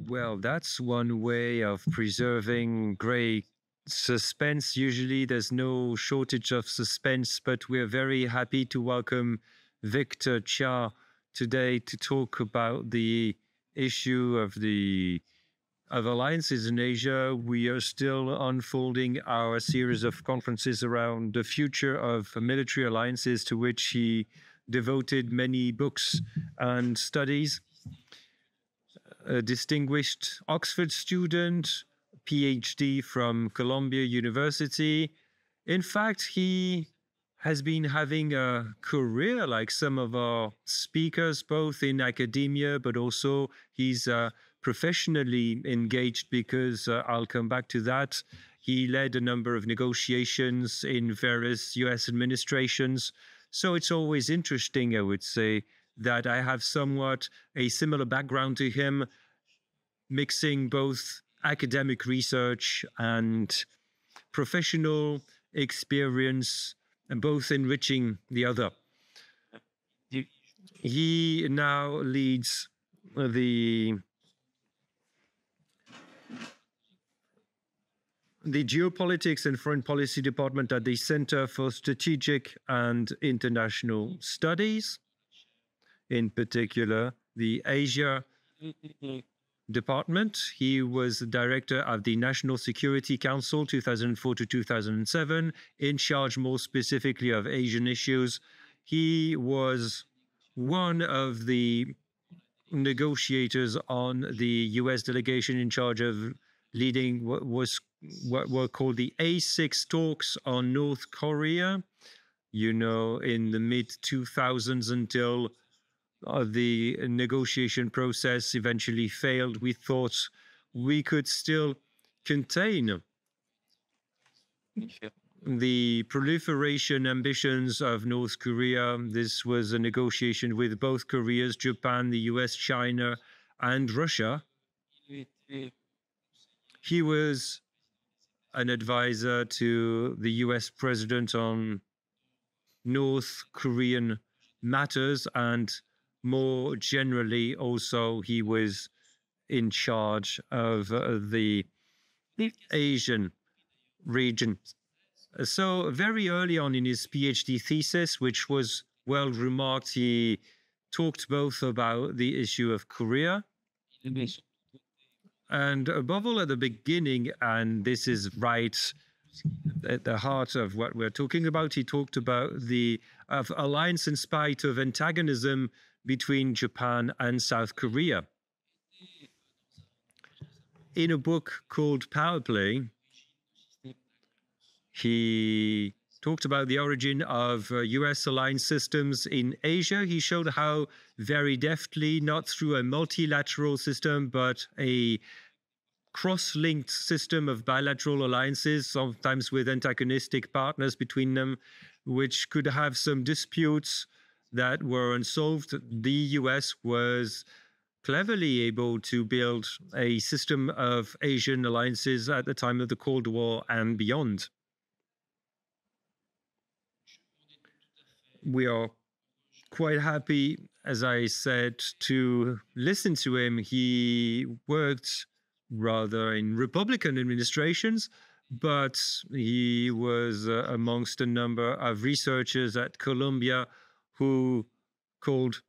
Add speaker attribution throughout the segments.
Speaker 1: Well, that's one way of preserving great suspense. Usually there's no shortage of suspense, but we're very happy to welcome Victor Chia today to talk about the issue of alliances in Asia. We are still unfolding our series of conferences around the future of military alliances, to which he devoted many books and studies. A distinguished Oxford student, PhD from Columbia University. In fact, he has been having a career like some of our speakers, both in academia, but also he's professionally engaged, because I'll come back to that. He led a number of negotiations in various US administrations. So it's always interesting, I would say, that I have somewhat a similar background to him, mixing both academic research and professional experience, and both enriching the other. He now leads the Geopolitics and Foreign Policy Department at the Center for Strategic and International Studies, in particular the Asia Department. He was the director of the National Security Council 2004 to 2007, in charge more specifically of Asian issues. He was one of the negotiators on the US delegation in charge of leading what were called the A6 talks on North Korea, you know, in the mid-2000s, until the negotiation process eventually failed. We thought we could still contain the proliferation ambitions of North Korea. This was a negotiation with both Koreas, Japan, the US, China, and Russia. He was an advisor to the US president on North Korean matters, and more generally, also, he was in charge of the Asian region. So very early on in his PhD thesis, which was well remarked, he talked both about the issue of Korea, and above all at the beginning, and this is right at the heart of what we're talking about, he talked about the alliance in spite of antagonism between Japan and South Korea. In a book called Power Play, he talked about the origin of US alliance systems in Asia. He showed how very deftly, not through a multilateral system, but a cross-linked system of bilateral alliances, sometimes with antagonistic partners between them, which could have some disputes that were unsolved. The US was cleverly able to build a system of Asian alliances at the time of the Cold War and beyond. We are quite happy, as I said, to listen to him. He worked rather in Republican administrations, but he was amongst a number of researchers at Columbia who called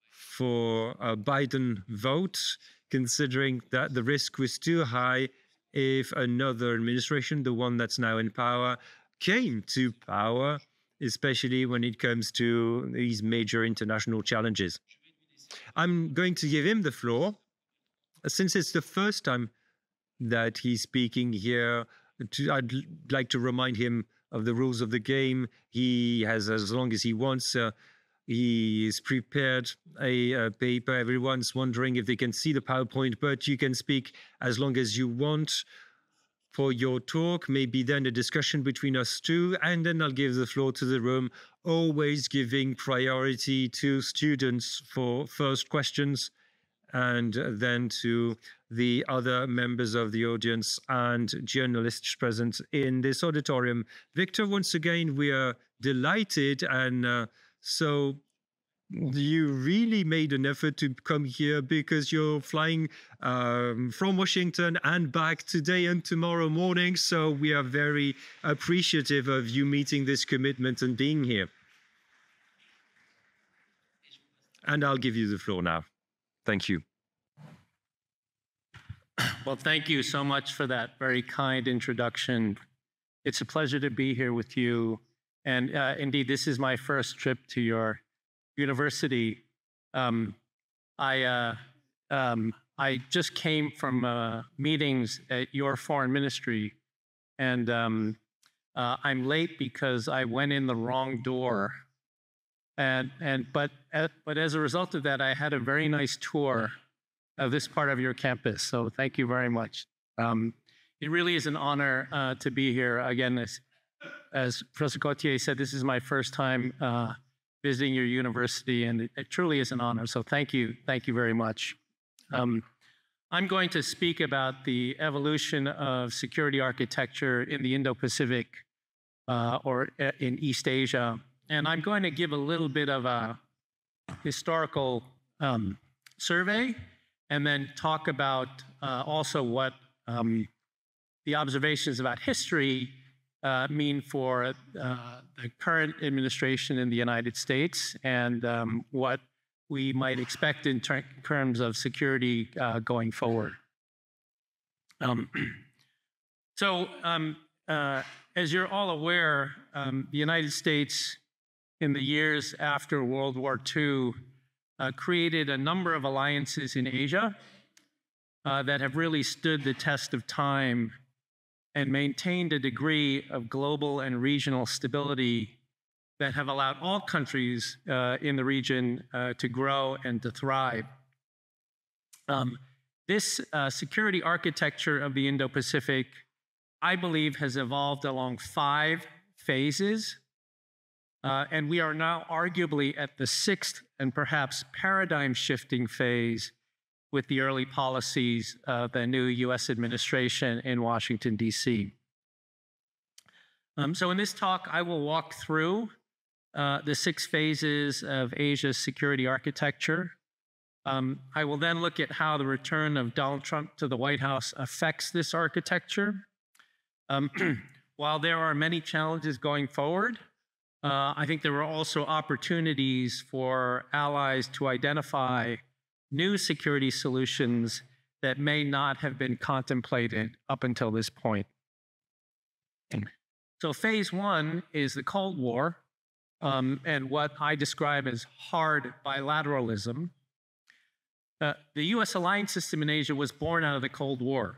Speaker 1: for a Biden vote, considering that the risk was too high if another administration, the one that's now in power, came to power, especially when it comes to these major international challenges. I'm going to give him the floor. Since it's the first time that he's speaking here, I'd like to remind him of the rules of the game. He has as long as he wants. He's prepared a paper. Everyone's wondering if they can see the PowerPoint, but you can speak as long as you want for your talk, maybe then a discussion between us two, and then I'll give the floor to the room, always giving priority to students for first questions, and then to the other members of the audience and journalists present in this auditorium. Victor, once again, we are delighted, and so you really made an effort to come here because you're flying from Washington and back today and tomorrow morning. So we are very appreciative of you meeting this commitment and being here. And I'll give you the floor now. Thank you.
Speaker 2: Well, thank you so much for that very kind introduction. It's a pleasure to be here with you. And indeed, this is my first trip to your university. I just came from meetings at your foreign ministry, and I'm late because I went in the wrong door. But as a result of that, I had a very nice tour of this part of your campus. So thank you very much. It really is an honor to be here again. As Professor Gautier said, this is my first time visiting your university, and it truly is an honor. So thank you very much. I'm going to speak about the evolution of security architecture in the Indo-Pacific or in East Asia. And I'm going to give a little bit of a historical survey, and then talk about also what the observations about history mean for the current administration in the United States, and what we might expect in terms of security going forward. As you're all aware, the United States in the years after World War II created a number of alliances in Asia that have really stood the test of time and maintained a degree of global and regional stability that have allowed all countries in the region to grow and to thrive. This security architecture of the Indo-Pacific, I believe, has evolved along 5 phases. And we are now arguably at the 6th and perhaps paradigm-shifting phase with the early policies of the new US administration in Washington, D.C. So in this talk, I will walk through the 6 phases of Asia's security architecture. I will then look at how the return of Donald Trump to the White House affects this architecture. While there are many challenges going forward, I think there are also opportunities for allies to identify new security solutions that may not have been contemplated up until this point. So phase 1 is the Cold War, and what I describe as hard bilateralism. The US alliance system in Asia was born out of the Cold War.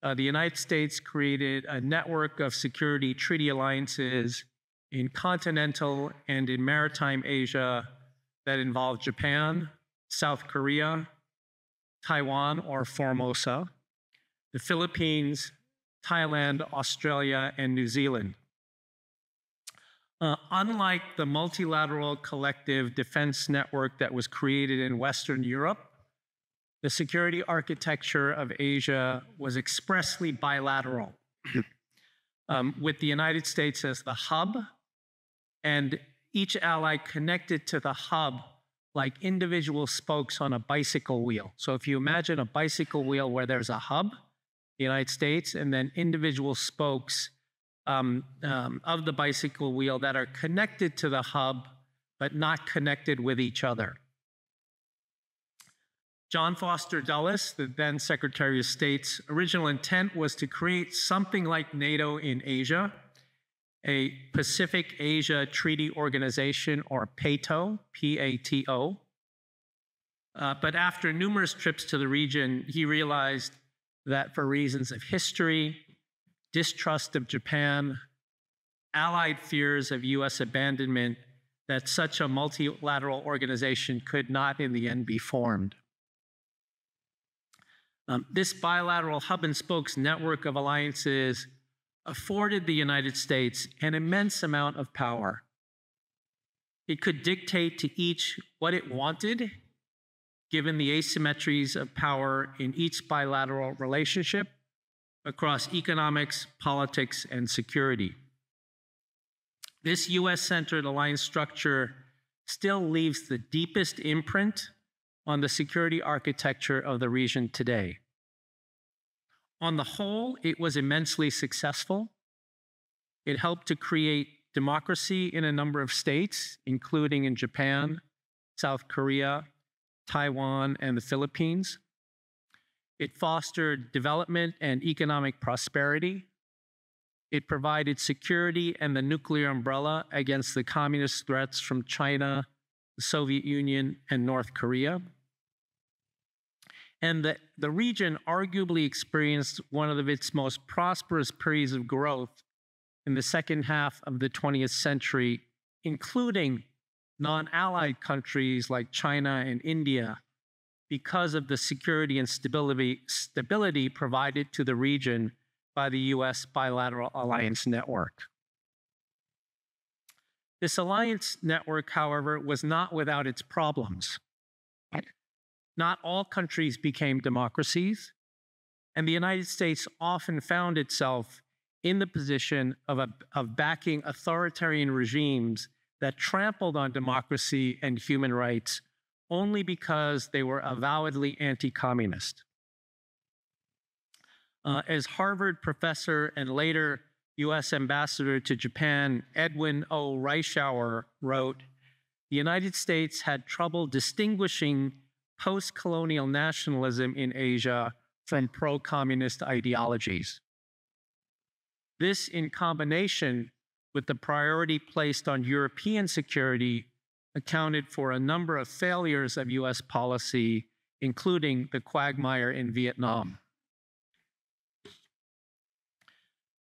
Speaker 2: The United States created a network of security treaty alliances in continental and in maritime Asia that involved Japan, South Korea, Taiwan or Formosa, the Philippines, Thailand, Australia, and New Zealand. Unlike the multilateral collective defense network that was created in Western Europe, the security architecture of Asia was expressly bilateral, with the United States as the hub, and each ally connected to the hub like individual spokes on a bicycle wheel. So if you imagine a bicycle wheel where there's a hub, the United States, and then individual spokes of the bicycle wheel that are connected to the hub, but not connected with each other. John Foster Dulles, the then Secretary of State's original intent was to create something like NATO in Asia, a Pacific Asia Treaty Organization, or PATO, P-A-T-O. But after numerous trips to the region, he realized that for reasons of history, distrust of Japan, allied fears of US abandonment, that such a multilateral organization could not in the end be formed. This bilateral hub and spokes network of alliances afforded the United States an immense amount of power. It could dictate to each what it wanted, given the asymmetries of power in each bilateral relationship across economics, politics, and security. This US-centered alliance structure still leaves the deepest imprint on the security architecture of the region today. On the whole, it was immensely successful. It helped to create democracy in a number of states, including in Japan, South Korea, Taiwan, and the Philippines. It fostered development and economic prosperity. It provided security and the nuclear umbrella against the communist threats from China, the Soviet Union, and North Korea. And the region arguably experienced one of its most prosperous periods of growth in the second half of the 20th century, including non-allied countries like China and India, because of the security and stability provided to the region by the U.S. bilateral alliance network. This alliance network, however, was not without its problems. Not all countries became democracies, and the United States often found itself in the position of backing authoritarian regimes that trampled on democracy and human rights only because they were avowedly anti-communist. As Harvard professor and later U.S. ambassador to Japan, Edwin O. Reischauer, wrote, "The United States had trouble distinguishing post-colonial nationalism in Asia from pro-communist ideologies. This, in combination with the priority placed on European security, accounted for a number of failures of U.S. policy, including the quagmire in Vietnam."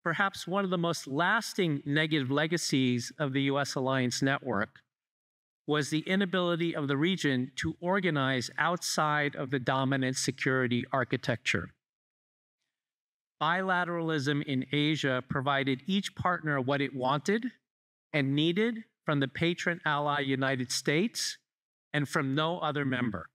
Speaker 2: Perhaps one of the most lasting negative legacies of the U.S. alliance network was the inability of the region to organize outside of the dominant security architecture. Bilateralism in Asia provided each partner what it wanted and needed from the patron ally United States and from no other member.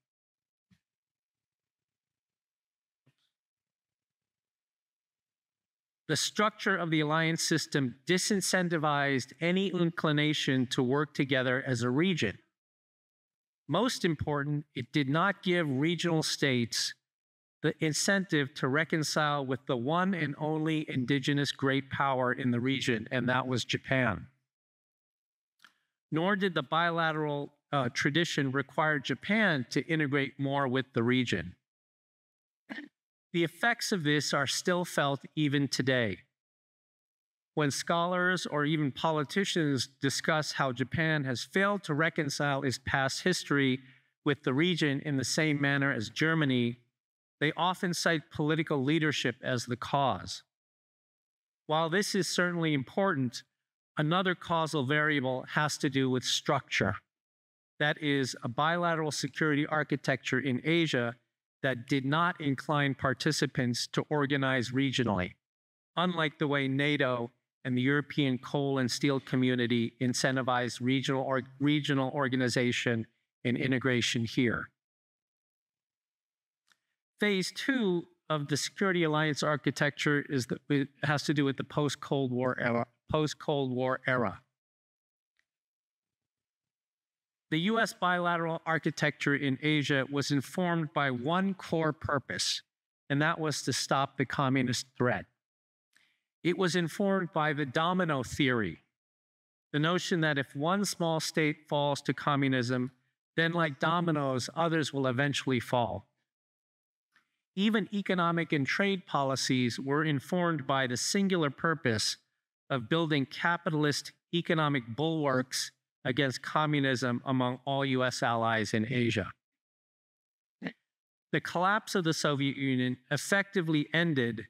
Speaker 2: The structure of the alliance system disincentivized any inclination to work together as a region. Most important, it did not give regional states the incentive to reconcile with the one and only indigenous great power in the region, and that was Japan. Nor did the bilateral tradition require Japan to integrate more with the region. The effects of this are still felt even today. When scholars or even politicians discuss how Japan has failed to reconcile its past history with the region in the same manner as Germany, they often cite political leadership as the cause. While this is certainly important, another causal variable has to do with structure. That is, a bilateral security architecture in Asia that did not incline participants to organize regionally, unlike the way NATO and the European coal and steel community incentivized regional organization and integration here. Phase two of the security alliance architecture has to do with the post-Cold War era. The U.S. bilateral architecture in Asia was informed by one core purpose, and that was to stop the communist threat. It was informed by the domino theory, the notion that if one small state falls to communism, then like dominoes, others will eventually fall. Even economic and trade policies were informed by the singular purpose of building capitalist economic bulwarks against communism among all U.S. allies in Asia. The collapse of the Soviet Union effectively ended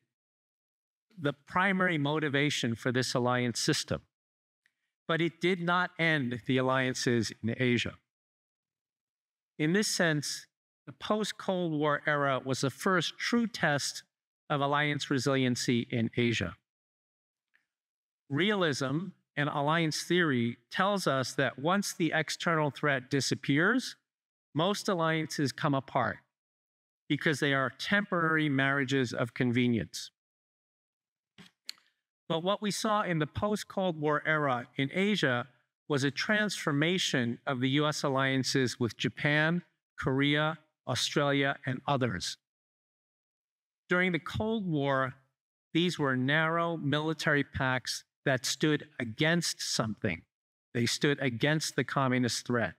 Speaker 2: the primary motivation for this alliance system, but it did not end the alliances in Asia. In this sense, the post-Cold War era was the first true test of alliance resiliency in Asia. Realism and alliance theory tells us that once the external threat disappears, most alliances come apart because they are temporary marriages of convenience. But what we saw in the post-Cold War era in Asia was a transformation of the U.S. alliances with Japan, Korea, Australia, and others. During the Cold War, these were narrow military pacts that stood against something. They stood against the communist threat.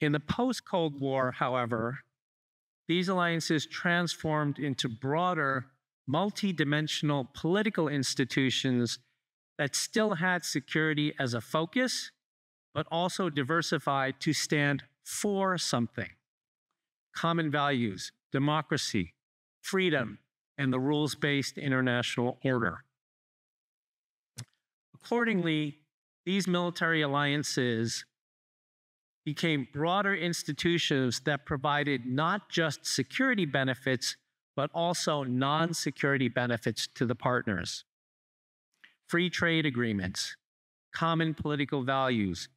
Speaker 2: In the post-Cold War, however, these alliances transformed into broader, multi-dimensional political institutions that still had security as a focus, but also diversified to stand for something: common values, democracy, freedom, and the rules-based international order. Accordingly, these military alliances became broader institutions that provided not just security benefits, but also non-security benefits to the partners. Free trade agreements, common political values,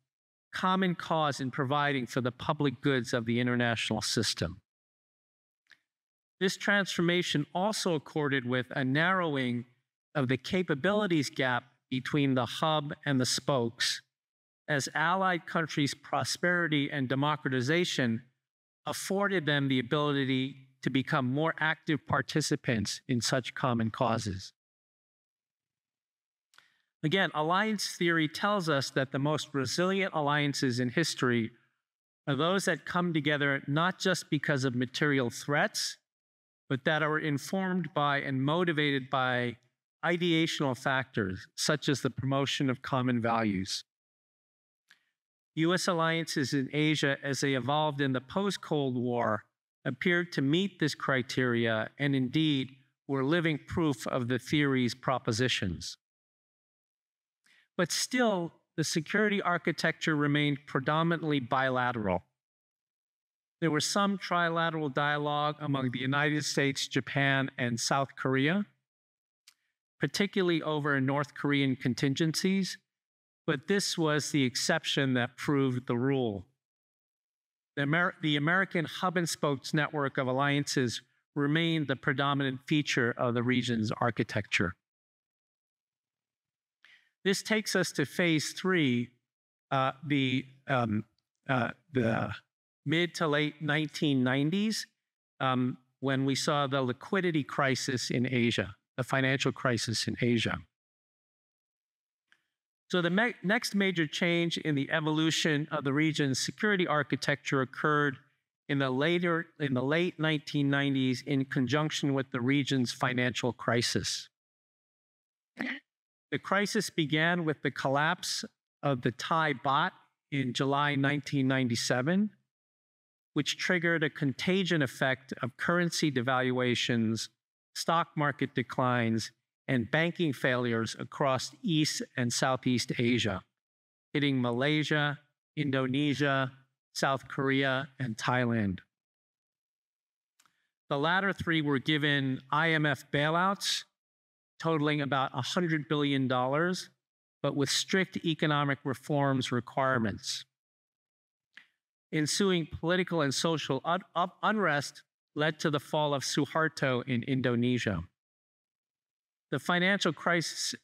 Speaker 2: common cause in providing for the public goods of the international system. This transformation also accorded with a narrowing of the capabilities gap between the hub and the spokes, as allied countries' prosperity and democratization afforded them the ability to become more active participants in such common causes. Again, alliance theory tells us that the most resilient alliances in history are those that come together not just because of material threats, but that are informed by and motivated by ideational factors, such as the promotion of common values. U.S. alliances in Asia, as they evolved in the post-Cold War, appeared to meet this criteria and indeed were living proof of the theory's propositions. But still, the security architecture remained predominantly bilateral. There was some trilateral dialogue among the United States, Japan, and South Korea, particularly over North Korean contingencies, but this was the exception that proved the rule. The American hub and spokes network of alliances remained the predominant feature of the region's architecture. This takes us to phase three, the mid to late 1990s, when we saw the liquidity crisis in Asia, the financial crisis in Asia. So the next major change in the evolution of the region's security architecture occurred in the late 1990s in conjunction with the region's financial crisis. The crisis began with the collapse of the Thai baht in July 1997, which triggered a contagion effect of currency devaluations, stock market declines, and banking failures across East and Southeast Asia, hitting Malaysia, Indonesia, South Korea, and Thailand. The latter three were given IMF bailouts totaling about $100 billion, but with strict economic reforms requirements. Ensuing political and social unrest led to the fall of Suharto in Indonesia. The financial crisis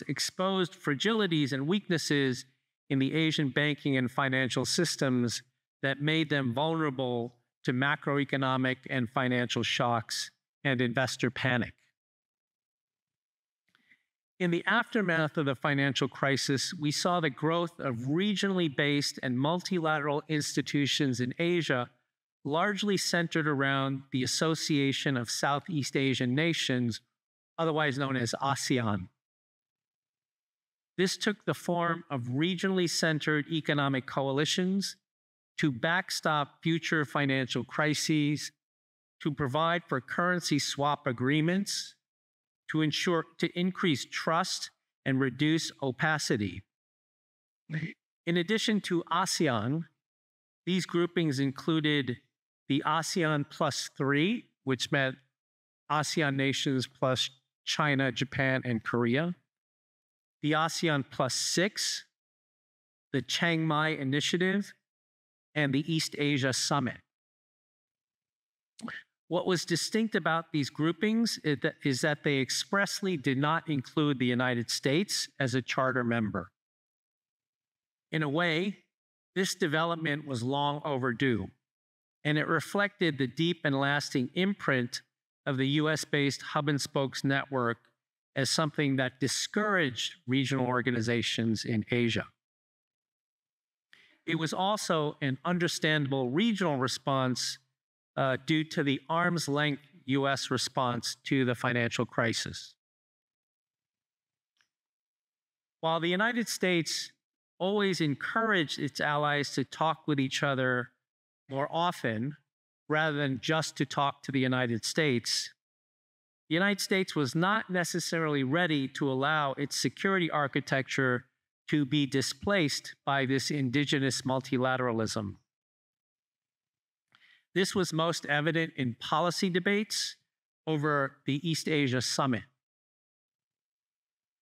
Speaker 2: exposed fragilities and weaknesses in the Asian banking and financial systems that made them vulnerable to macroeconomic and financial shocks and investor panic. In the aftermath of the financial crisis, we saw the growth of regionally based and multilateral institutions in Asia, largely centered around the Association of Southeast Asian Nations, otherwise known as ASEAN. This took the form of regionally centered economic coalitions to backstop future financial crises, to provide for currency swap agreements, to increase trust and reduce opacity. In addition to ASEAN, these groupings included the ASEAN Plus 3, which meant ASEAN nations plus China, Japan, and Korea, the ASEAN Plus 6, the Chiang Mai Initiative, and the East Asia Summit. What was distinct about these groupings is that they expressly did not include the United States as a charter member. In a way, this development was long overdue, and it reflected the deep and lasting imprint of the US-based hub and spokes network as something that discouraged regional organizations in Asia. It was also an understandable regional response due to the arm's length US response to the financial crisis. While the United States always encouraged its allies to talk with each other more often, rather than just to talk to the United States was not necessarily ready to allow its security architecture to be displaced by this indigenous multilateralism. This was most evident in policy debates over the East Asia Summit.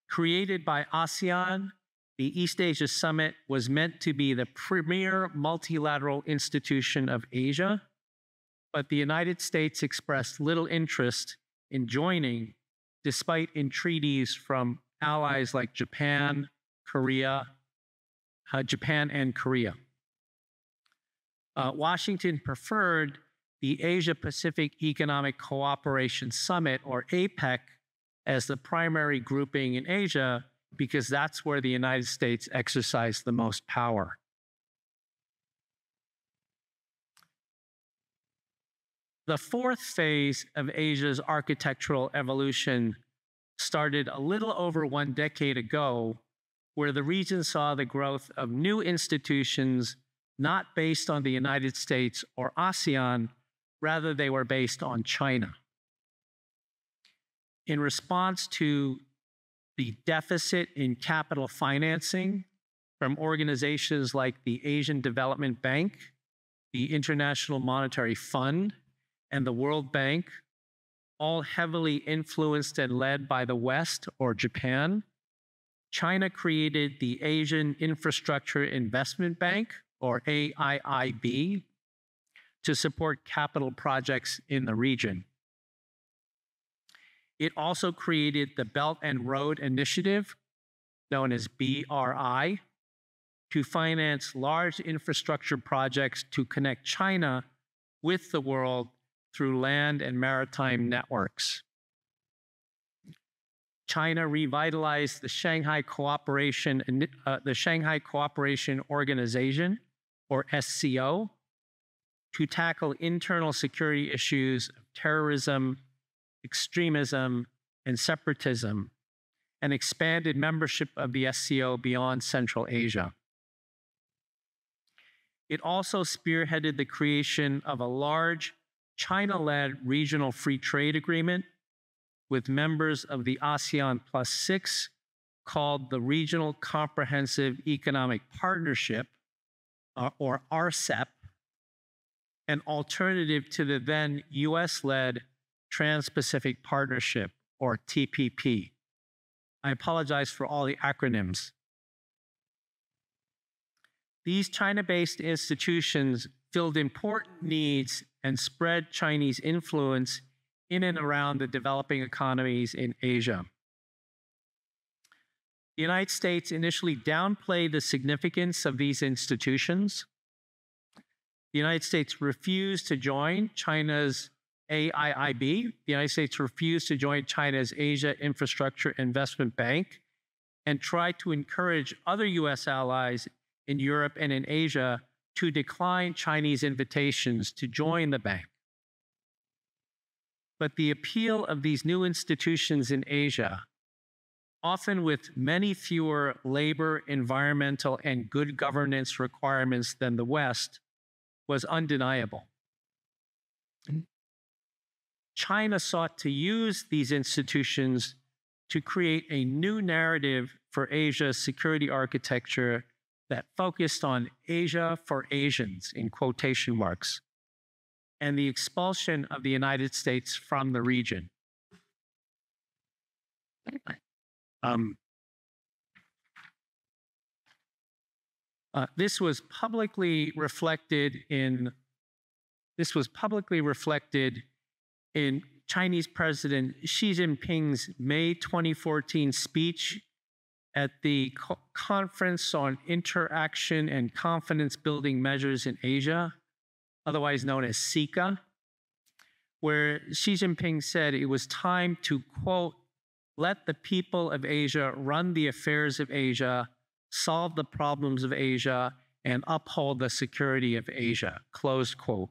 Speaker 2: Created by ASEAN, the East Asia Summit was meant to be the premier multilateral institution of Asia, but the United States expressed little interest in joining, despite entreaties from allies like Japan and Korea. Washington preferred the Asia-Pacific Economic Cooperation Summit, or APEC, as the primary grouping in Asia because that's where the United States exercised the most power. The fourth phase of Asia's architectural evolution started a little over 1 decade ago, where the region saw the growth of new institutions not based on the United States or ASEAN, rather they were based on China. In response to the deficit in capital financing from organizations like the Asian Development Bank, the International Monetary Fund, and the World Bank, all heavily influenced and led by the West or Japan, China created the Asian Infrastructure Investment Bank, or AIIB, to support capital projects in the region. It also created the Belt and Road Initiative, known as BRI, to finance large infrastructure projects to connect China with the world through land and maritime networks. China revitalized the Shanghai Cooperation Organization, or SCO, to tackle internal security issues of terrorism, extremism, and separatism, and expanded membership of the SCO beyond Central Asia. It also spearheaded the creation of a large China-led regional free trade agreement with members of the ASEAN Plus 6 called the Regional Comprehensive Economic Partnership, or RCEP, an alternative to the then US-led Trans-Pacific Partnership, or TPP. I apologize for all the acronyms. These China-based institutions filled important needs and spread Chinese influence in and around the developing economies in Asia. The United States initially downplayed the significance of these institutions. The United States refused to join China's AIIB. The United States refused to join China's Asia Infrastructure Investment Bank and tried to encourage other US allies in Europe and in Asia to decline Chinese invitations to join the bank. But the appeal of these new institutions in Asia, often with many fewer labor, environmental, and good governance requirements than the West, was undeniable. China sought to use these institutions to create a new narrative for Asia's security architecture that focused on Asia for Asians, in quotation marks, and the expulsion of the United States from the region. This was publicly reflected in Chinese President Xi Jinping's May 2014 speech at the Conference on Interaction and Confidence Building Measures in Asia, otherwise known as CICA, where Xi Jinping said it was time to, quote, let the people of Asia run the affairs of Asia, solve the problems of Asia, and uphold the security of Asia, close quote.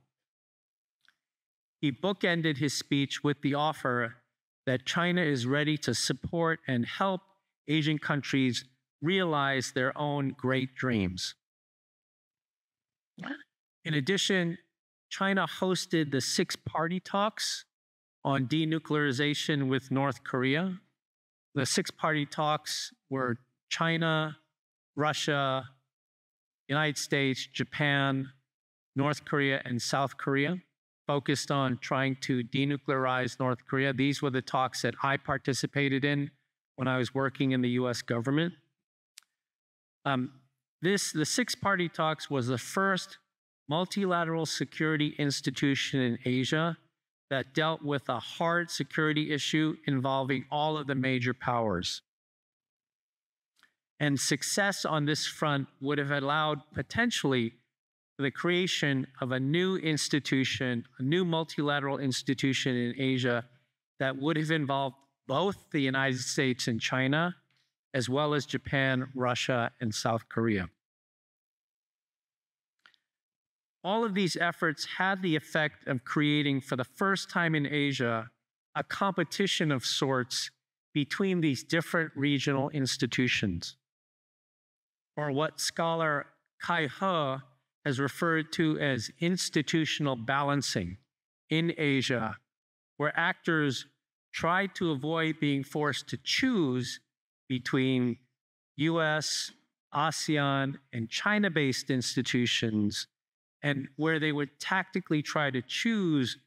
Speaker 2: He bookended his speech with the offer that China is ready to support and help Asian countries realize their own great dreams. In addition, China hosted the six-party talks on denuclearization with North Korea. The six-party talks were China, Russia, United States, Japan, North Korea, and South Korea, focused on trying to denuclearize North Korea. These were the talks that I participated in when I was working in the US government. The six-party talks was the first multilateral security institution in Asia that dealt with a hard security issue involving all of the major powers. And success on this front would have allowed potentially the creation of a new institution, a new multilateral institution in Asia that would have involved both the United States and China, as well as Japan, Russia, and South Korea. All of these efforts had the effect of creating, for the first time in Asia, a competition of sorts between these different regional institutions, or what scholar Kai He has referred to as institutional balancing in Asia, where actors tried to avoid being forced to choose between US, ASEAN, and China-based institutions, and where they would tactically try to choose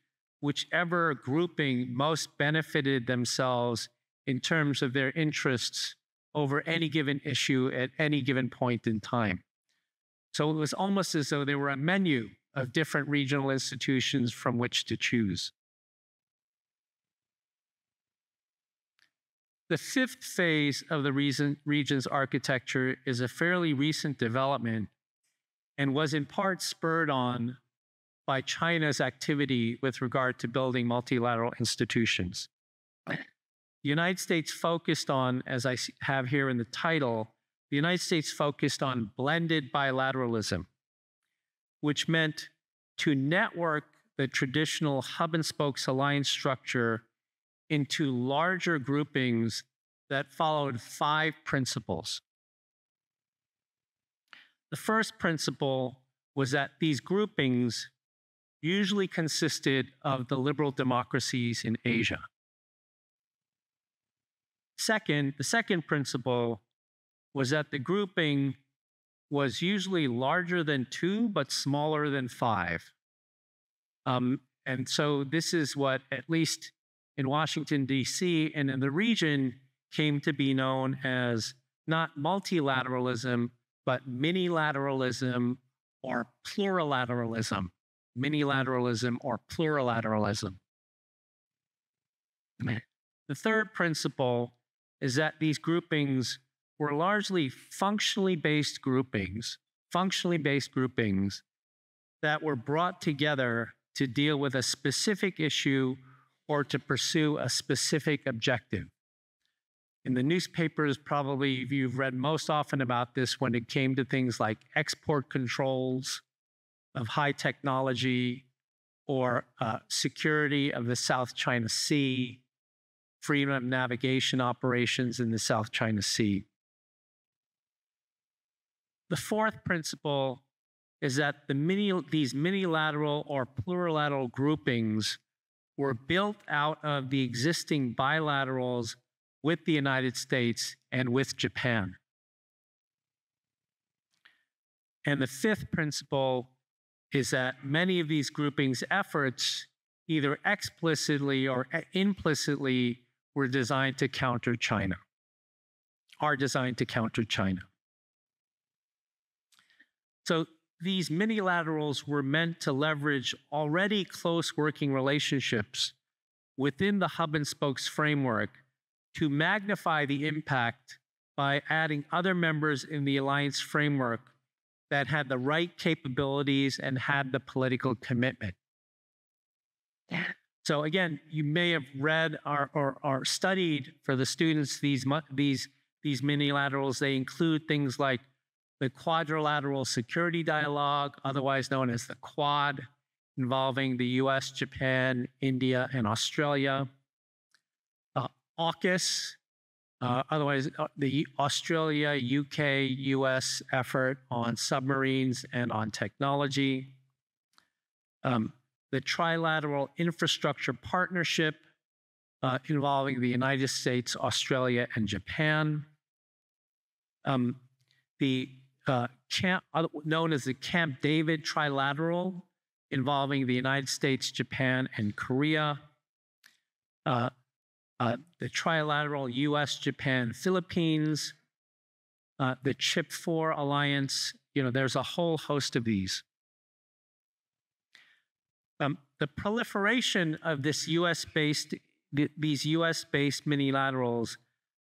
Speaker 2: whichever grouping most benefited themselves in terms of their interests over any given issue at any given point in time. So it was almost as though there were a menu of different regional institutions from which to choose. The fifth phase of the region's architecture is a fairly recent development and was in part spurred on by China's activity with regard to building multilateral institutions. The United States focused on, as I have here in the title, the United States focused on blended bilateralism, which meant to network the traditional hub and spokes alliance structure into larger groupings that followed 5 principles. The first principle was that these groupings usually consisted of the liberal democracies in Asia. The second principle was that the grouping was usually larger than 2, but smaller than 5. And so this is what, at least in Washington, D.C., and in the region, came to be known as not multilateralism, but minilateralism or plurilateralism. Minilateralism or plurilateralism. The third principle is that these groupings were largely functionally based groupings that were brought together to deal with a specific issue or to pursue a specific objective. In the newspapers, probably you've read most often about this when it came to things like export controls of high technology or security of the South China Sea, freedom of navigation operations in the South China Sea. The fourth principle is that these minilateral or plurilateral groupings were built out of the existing bilaterals with the United States and with Japan. And the fifth principle is that many of these groupings' efforts, either explicitly or implicitly, were designed to counter China, are designed to counter China. So these minilaterals were meant to leverage already close working relationships within the hub and spokes framework to magnify the impact by adding other members in the alliance framework that had the right capabilities and had the political commitment. So again, you may have read or studied for the students these minilaterals. They include things like the Quadrilateral Security Dialogue, otherwise known as the Quad, involving the US, Japan, India, and Australia. AUKUS, otherwise the Australia, UK, US effort on submarines and on technology. The Trilateral Infrastructure Partnership involving the United States, Australia, and Japan. The known as the Camp David Trilateral involving the United States, Japan, and Korea. The Trilateral US, Japan, Philippines. The Chip 4 Alliance. There's a whole host of these. The proliferation of these US-based minilaterals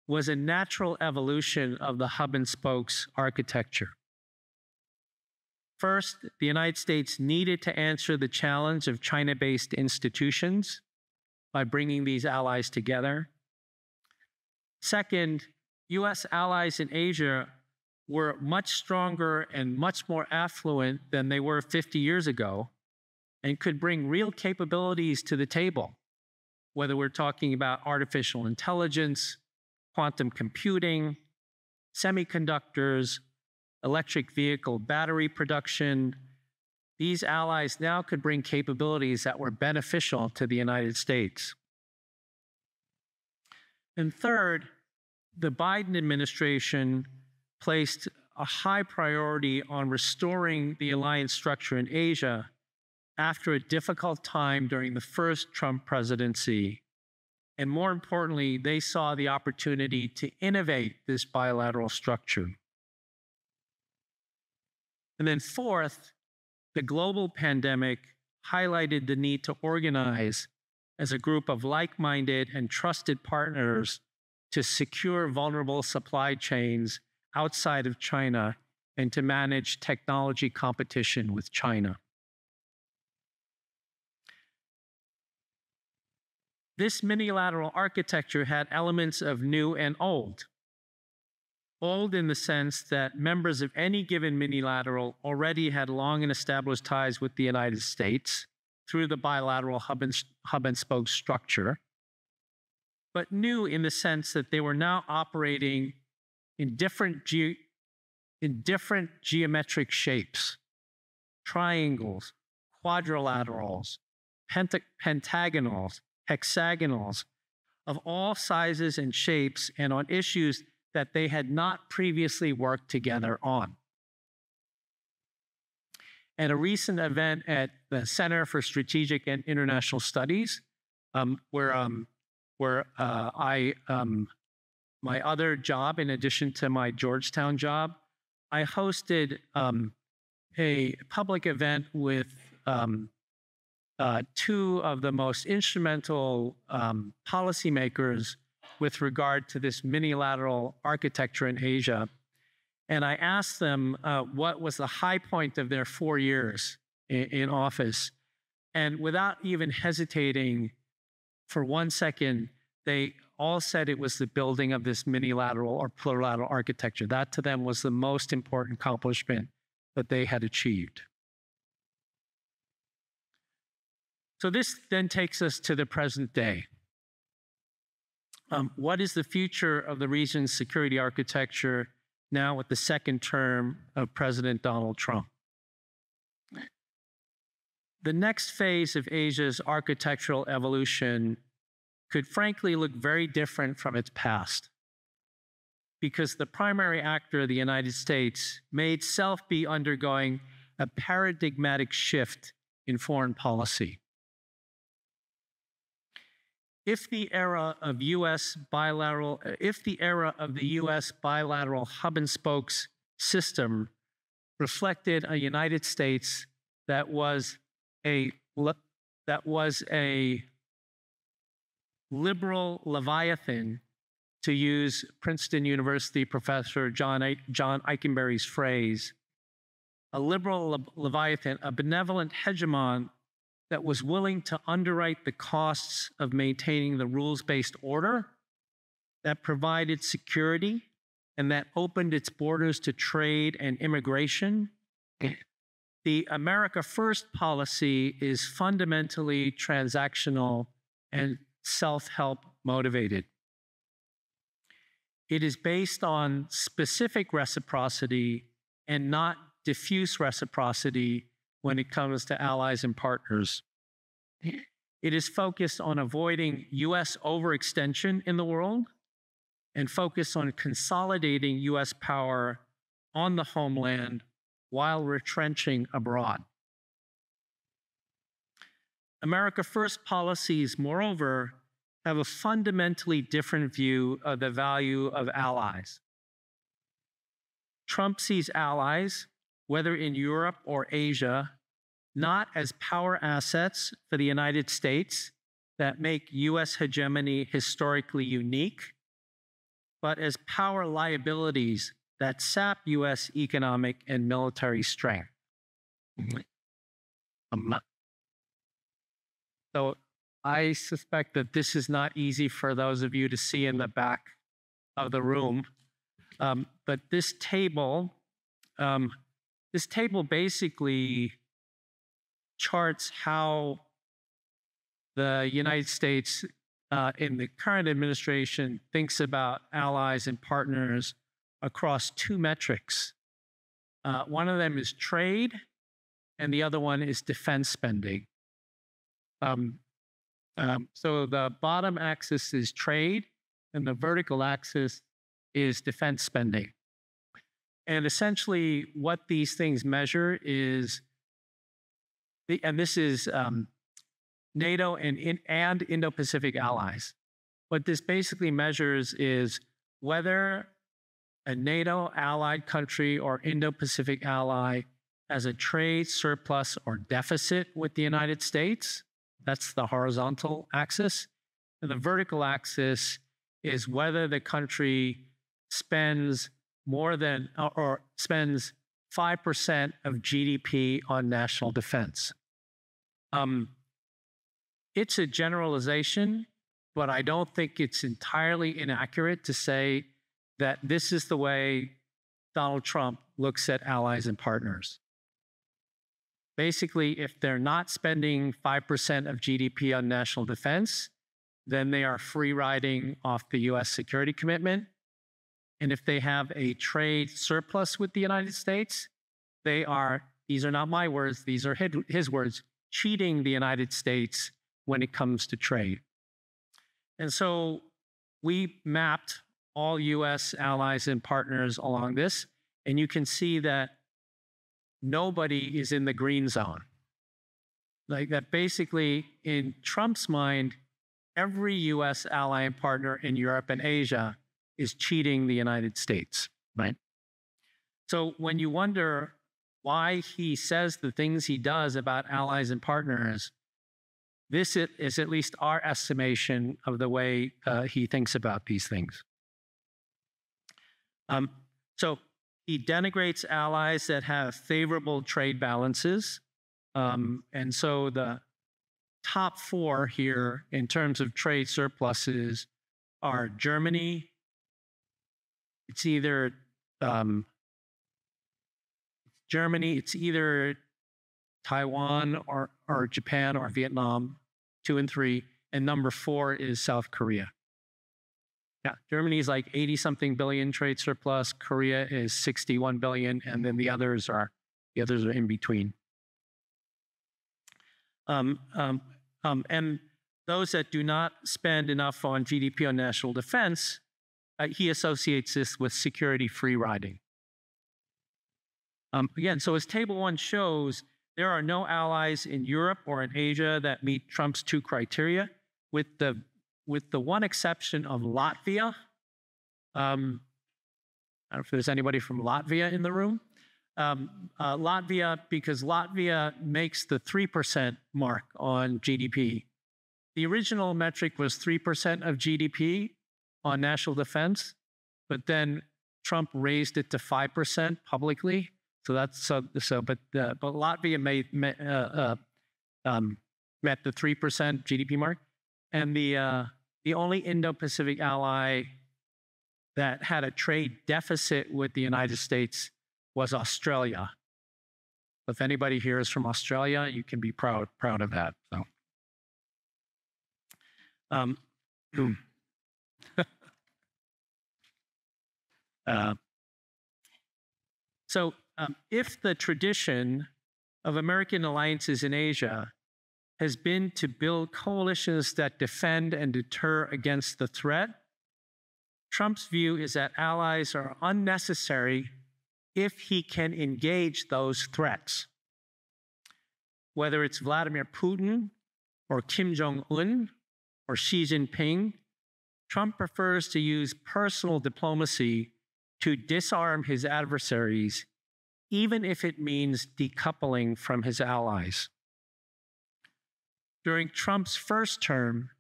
Speaker 2: was a natural evolution of the hub and spokes architecture. First, the United States needed to answer the challenge of China-based institutions by bringing these allies together. Second, US allies in Asia were much stronger and much more affluent than they were 50 years ago, and could bring real capabilities to the table, whether we're talking about artificial intelligence, quantum computing, semiconductors, electric vehicle battery production. These allies now could bring capabilities that were beneficial to the United States. And third, the Biden administration placed a high priority on restoring the alliance structure in Asia after a difficult time during the first Trump presidency. And more importantly, they saw the opportunity to innovate this bilateral structure. And then fourth, the global pandemic highlighted the need to organize as a group of like-minded and trusted partners to secure vulnerable supply chains outside of China and to manage technology competition with China. This minilateral architecture had elements of new and old. Old in the sense that members of any given minilateral already had long and established ties with the United States through the bilateral hub and spoke structure, but new in the sense that they were now operating in different geometric shapes: triangles, quadrilaterals, pentagonals, hexagonals of all sizes and shapes, and on issues that they had not previously worked together on. At a recent event at the Center for Strategic and International Studies, where my other job, in addition to my Georgetown job, I hosted a public event with two of the most instrumental policymakers with regard to this minilateral architecture in Asia. And I asked them what was the high point of their 4 years in office. And without even hesitating for 1 second, they all said it was the building of this minilateral or plurilateral architecture. That to them was the most important accomplishment that they had achieved. So this then takes us to the present day. What is the future of the region's security architecture now with the second term of President Donald Trump? The next phase of Asia's architectural evolution could frankly look very different from its past, because the primary actor, the United States, may itself be undergoing a paradigmatic shift in foreign policy. If the era of the U.S. bilateral hub and spokes system reflected a United States that was a liberal leviathan to use Princeton University professor John Eikenberry's phrase, a liberal leviathan, a benevolent hegemon that was willing to underwrite the costs of maintaining the rules-based order, that provided security, and that opened its borders to trade and immigration. The America First policy is fundamentally transactional and self-help motivated. It is based on specific reciprocity and not diffuse reciprocity when it comes to allies and partners. It is focused on avoiding US overextension in the world and focused on consolidating US power on the homeland while retrenching abroad. America First policies, moreover, have a fundamentally different view of the value of allies. Trump sees allies, whether in Europe or Asia, not as power assets for the United States that make US hegemony historically unique, but as power liabilities that sap US economic and military strength. So I suspect that this is not easy for those of you to see in the back of the room. But this table basically charts how the United States in the current administration thinks about allies and partners across two metrics. One of them is trade, and the other one is defense spending. So the bottom axis is trade, and the vertical axis is defense spending. And essentially what these things measure is, and this is NATO and Indo-Pacific allies. What this basically measures is whether a NATO allied country or Indo-Pacific ally has a trade surplus or deficit with the United States. That's the horizontal axis. And the vertical axis is whether the country spends more than or spends 5% of GDP on national defense. It's a generalization, but I don't think it's entirely inaccurate to say that this is the way Donald Trump looks at allies and partners. Basically, if they're not spending 5% of GDP on national defense, then they are free riding off the US security commitment. And if they have a trade surplus with the United States, they are, these are not my words, these are his words, cheating the United States when it comes to trade. And so we mapped all US allies and partners along this, and you can see that nobody is in the green zone. Like that basically, in Trump's mind, every US ally and partner in Europe and Asia is cheating the United States, right? So when you wonder why he says the things he does about allies and partners, this is at least our estimation of the way he thinks about these things. So he denigrates allies that have favorable trade balances. And so the top four here in terms of trade surpluses are Germany. It's either Germany, it's either Taiwan or Japan or Vietnam, 2 and 3, and number 4 is South Korea. Yeah, Germany is like 80-something billion trade surplus. Korea is 61 billion, and then the others are in between. And those that do not spend enough on GDP on national defense, he associates this with security free riding. Again, so as Table 1 shows, there are no allies in Europe or in Asia that meet Trump's 2 criteria, with the one exception of Latvia. I don't know if there's anybody from Latvia in the room. Latvia, because Latvia makes the 3% mark on GDP. The original metric was 3% of GDP. on national defense, but then Trump raised it to 5% publicly. So that's but Latvia met the 3% GDP mark, and the only Indo-Pacific ally that had a trade deficit with the United States was Australia. If anybody here is from Australia, you can be proud of that. So, if the tradition of American alliances in Asia has been to build coalitions that defend and deter against the threat, Trump's view is that allies are unnecessary if he can engage those threats. Whether it's Vladimir Putin or Kim Jong-un or Xi Jinping, Trump prefers to use personal diplomacy to disarm his adversaries, even if it means decoupling from his allies. During Trump's first term,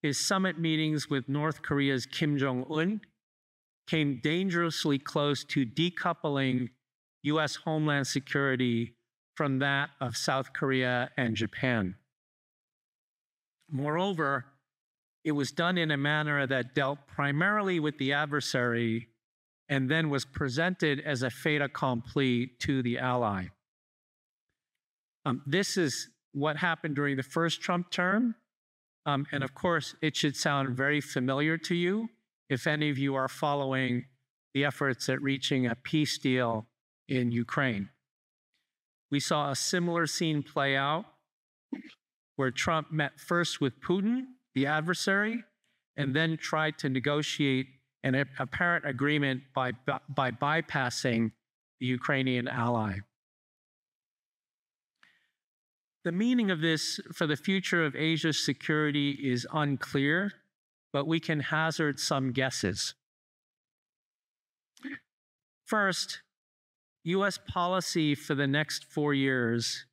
Speaker 2: his summit meetings with North Korea's Kim Jong-un came dangerously close to decoupling U.S. homeland security from that of South Korea and Japan. Moreover, it was done in a manner that dealt primarily with the adversary and then was presented as a fait accompli to the ally. This is what happened during the first Trump term. And of course, it should sound very familiar to you if any of you are following the efforts at reaching a peace deal in Ukraine. We saw a similar scene play out where Trump met first with Putin, the adversary, and then tried to negotiate an apparent agreement by bypassing the Ukrainian ally. The meaning of this for the future of Asia's security is unclear, but we can hazard some guesses. First, U.S. policy for the next 4 years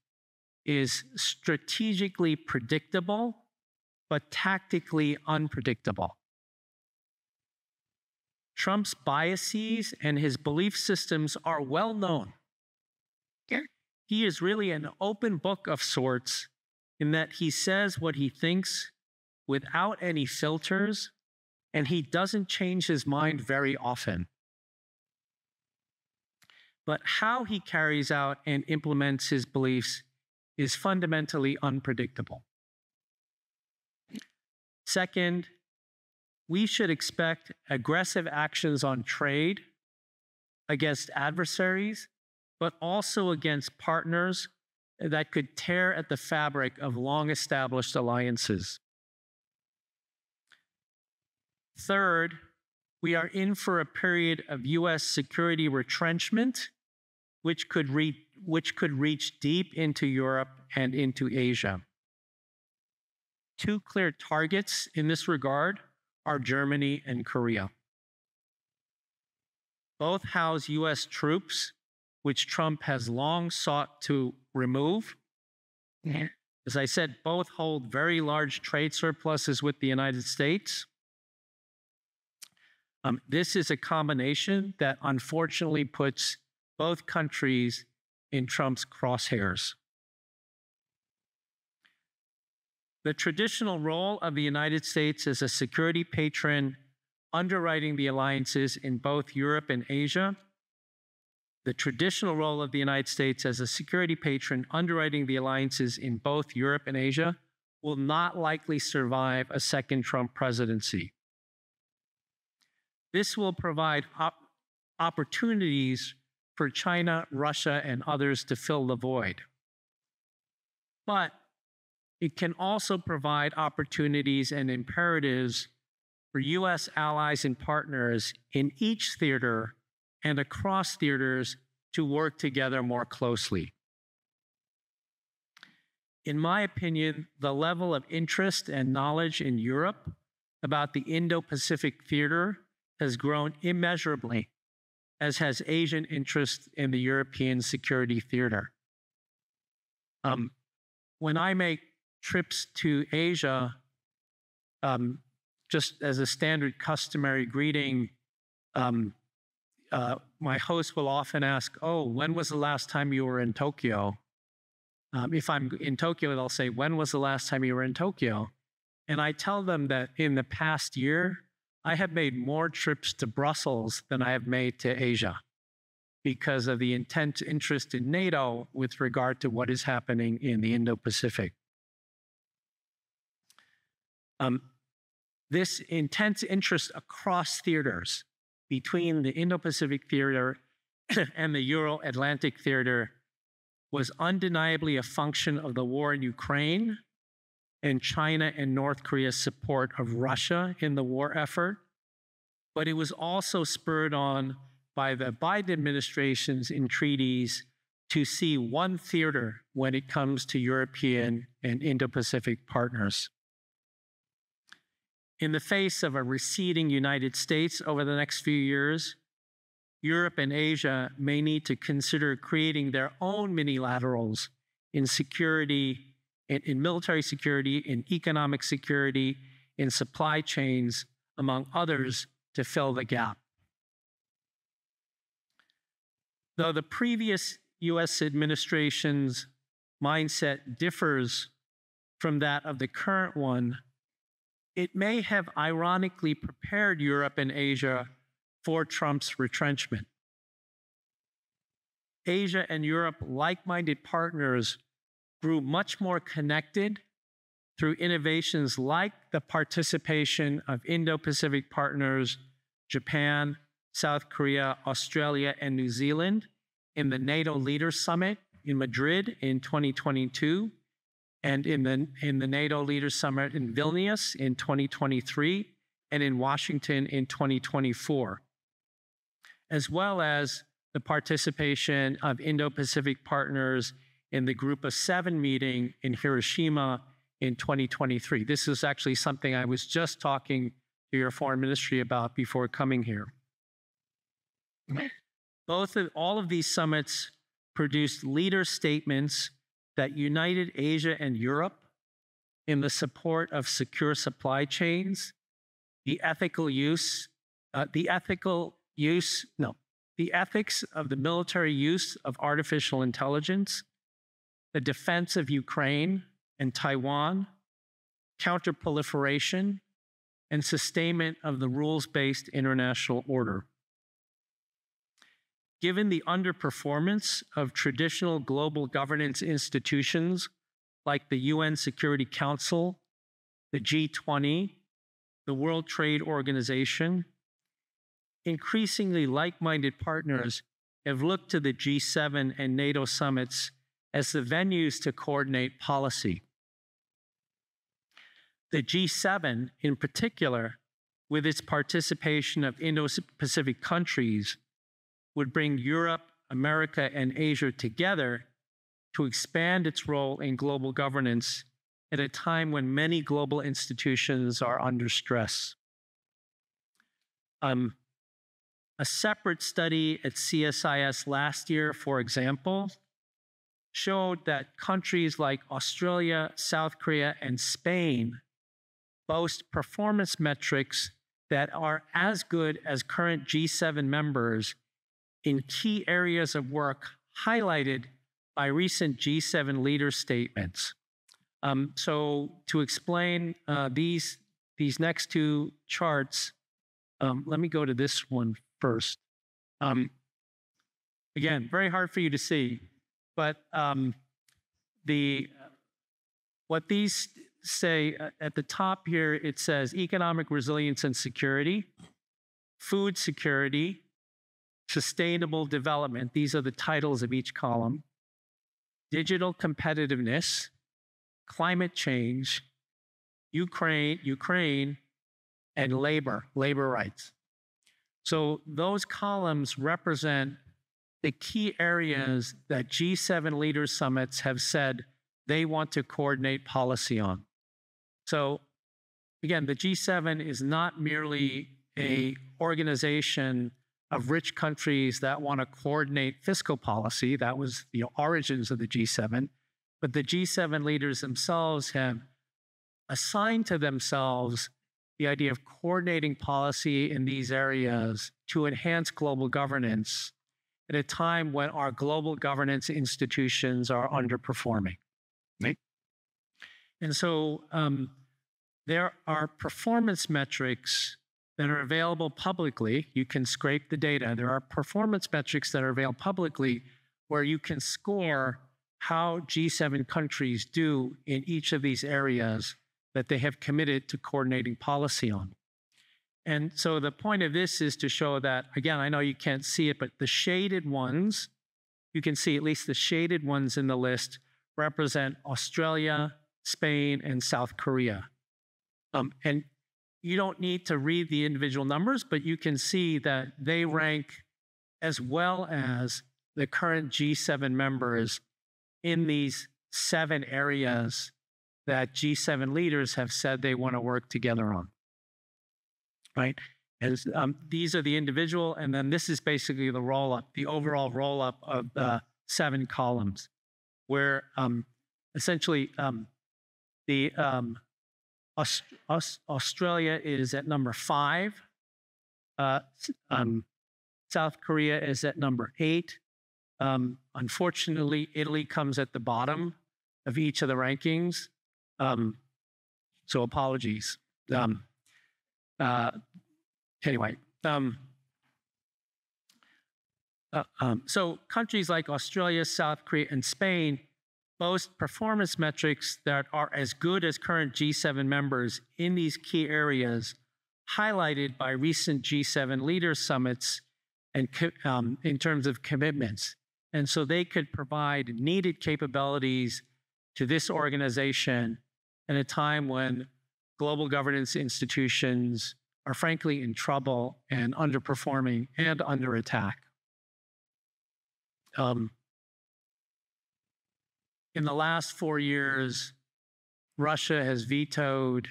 Speaker 2: is strategically predictable, but tactically unpredictable. Trump's biases and his belief systems are well known. He is really an open book of sorts in that he says what he thinks without any filters, and he doesn't change his mind very often. But how he carries out and implements his beliefs is fundamentally unpredictable. Second, we should expect aggressive actions on trade against adversaries, but also against partners that could tear at the fabric of long-established alliances. Third, we are in for a period of U.S. security retrenchment, which could reach deep into Europe and into Asia. Two clear targets in this regard are Germany and Korea. Both house U.S. troops, which Trump has long sought to remove. As I said, both hold very large trade surpluses with the United States. This is a combination that unfortunately puts both countries in Trump's crosshairs. The traditional role of the United States as a security patron underwriting the alliances in both Europe and Asia, the traditional role of the United States as a security patron underwriting the alliances in both Europe and Asia will not likely survive a second Trump presidency. This will provide opportunities for China, Russia, and others to fill the void. But it can also provide opportunities and imperatives for U.S. allies and partners in each theater and across theaters to work together more closely. In my opinion, the level of interest and knowledge in Europe about the Indo-Pacific theater has grown immeasurably, as has Asian interest in the European security theater. When I make trips to Asia, just as a standard customary greeting, my host will often ask, "Oh, when was the last time you were in Tokyo?" If I'm in Tokyo, they'll say, "When was the last time you were in Tokyo?" And I tell them that in the past year, I have made more trips to Brussels than I have made to Asia because of the intense interest in NATO with regard to what is happening in the Indo-Pacific. This intense interest across theaters between the Indo-Pacific theater and the Euro-Atlantic theater was undeniably a function of the war in Ukraine and China and North Korea's support of Russia in the war effort. But it was also spurred on by the Biden administration's entreaties to see one theater when it comes to European and Indo-Pacific partners. In the face of a receding United States over the next few years, Europe and Asia may need to consider creating their own minilaterals in security, in military security, in economic security, in supply chains, among others, to fill the gap. Though the previous US administration's mindset differs from that of the current one, it may have ironically prepared Europe and Asia for Trump's retrenchment. Asia and Europe, like-minded partners, grew much more connected through innovations like the participation of Indo-Pacific partners, Japan, South Korea, Australia, and New Zealand in the NATO Leaders Summit in Madrid in 2022, and in the NATO Leaders Summit in Vilnius in 2023, and in Washington in 2024, as well as the participation of Indo-Pacific partners in the Group of Seven meeting in Hiroshima in 2023. This is actually something I was just talking to your foreign ministry about before coming here. All of these summits produced leader statements that united Asia and Europe in the support of secure supply chains, the ethics of the military use of artificial intelligence, the defense of Ukraine and Taiwan, counterproliferation, and sustainment of the rules-based international order. Given the underperformance of traditional global governance institutions like the UN Security Council, the G20, the World Trade Organization, increasingly like-minded partners have looked to the G7 and NATO summits as the venues to coordinate policy. The G7, in particular, with its participation of Indo-Pacific countries, would bring Europe, America, and Asia together to expand its role in global governance at a time when many global institutions are under stress. A separate study at CSIS last year, for example, showed that countries like Australia, South Korea, and Spain boast performance metrics that are as good as current G7 members in key areas of work highlighted by recent G7 leader statements. So to explain these next two charts, let me go to this one first. Again, very hard for you to see, but what these say at the top here, it says economic resilience and security, food security, sustainable development. These are the titles of each column. Digital competitiveness, climate change, Ukraine, and labor rights. So those columns represent the key areas that G7 leaders summits have said they want to coordinate policy on. So again, the G7 is not merely an organization of rich countries that want to coordinate fiscal policy. That was the origins of the G7. But the G7 leaders themselves have assigned to themselves the idea of coordinating policy in these areas to enhance global governance at a time when our global governance institutions are underperforming. Right? And so there are performance metrics that are available publicly. You can scrape the data. There are performance metrics that are available publicly where you can score how G7 countries do in each of these areas that they have committed to coordinating policy on. And so the point of this is to show that, again, I know you can't see it, but the shaded ones, you can see at least the shaded ones in the list represent Australia, Spain, and South Korea. And you don't need to read the individual numbers, but you can see that they rank as well as the current G7 members in these 7 areas that G7 leaders have said they want to work together on, right? And these are the individual, and then this is basically the roll-up, the overall roll-up of the 7 columns, where essentially Australia is at number 5, South Korea is at number 8. Unfortunately, Italy comes at the bottom of each of the rankings. So apologies. Anyway, so countries like Australia, South Korea, and Spain boast performance metrics that are as good as current G7 members in these key areas, highlighted by recent G7 leaders summits and in terms of commitments. And so they could provide needed capabilities to this organization at a time when global governance institutions are frankly in trouble and underperforming and under attack. In the last 4 years, Russia has vetoed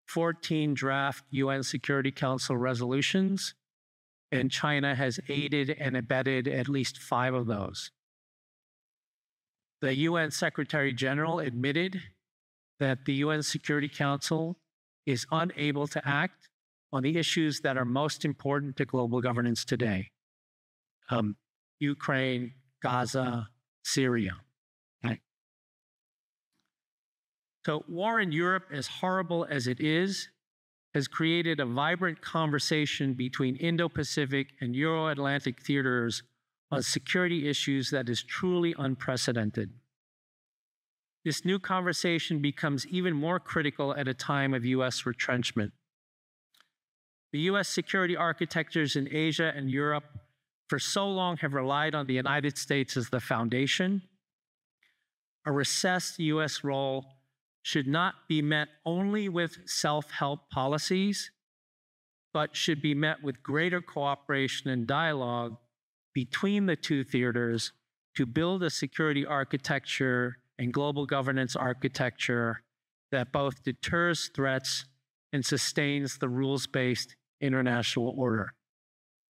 Speaker 2: 14 draft UN Security Council resolutions, and China has aided and abetted at least 5 of those. The UN Secretary General admitted that the UN Security Council is unable to act on the issues that are most important to global governance today. Ukraine, Gaza, Syria. Right. So war in Europe, as horrible as it is, has created a vibrant conversation between Indo-Pacific and Euro-Atlantic theaters on security issues that is truly unprecedented. This new conversation becomes even more critical at a time of U.S. retrenchment. The U.S. security architectures in Asia and Europe for so long have relied on the United States as the foundation. A recessed U.S. role should not be met only with self-help policies, but should be met with greater cooperation and dialogue between the two theaters to build a security architecture and global governance architecture that both deters threats and sustains the rules-based international order.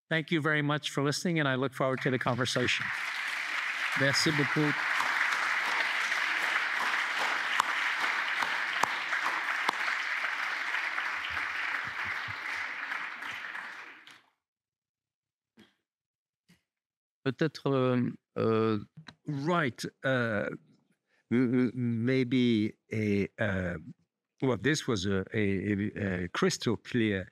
Speaker 2: Thank you very much for listening, and I look forward to the conversation.
Speaker 1: Merci beaucoup.
Speaker 3: Peut-être
Speaker 1: Right. Maybe well, this was a crystal clear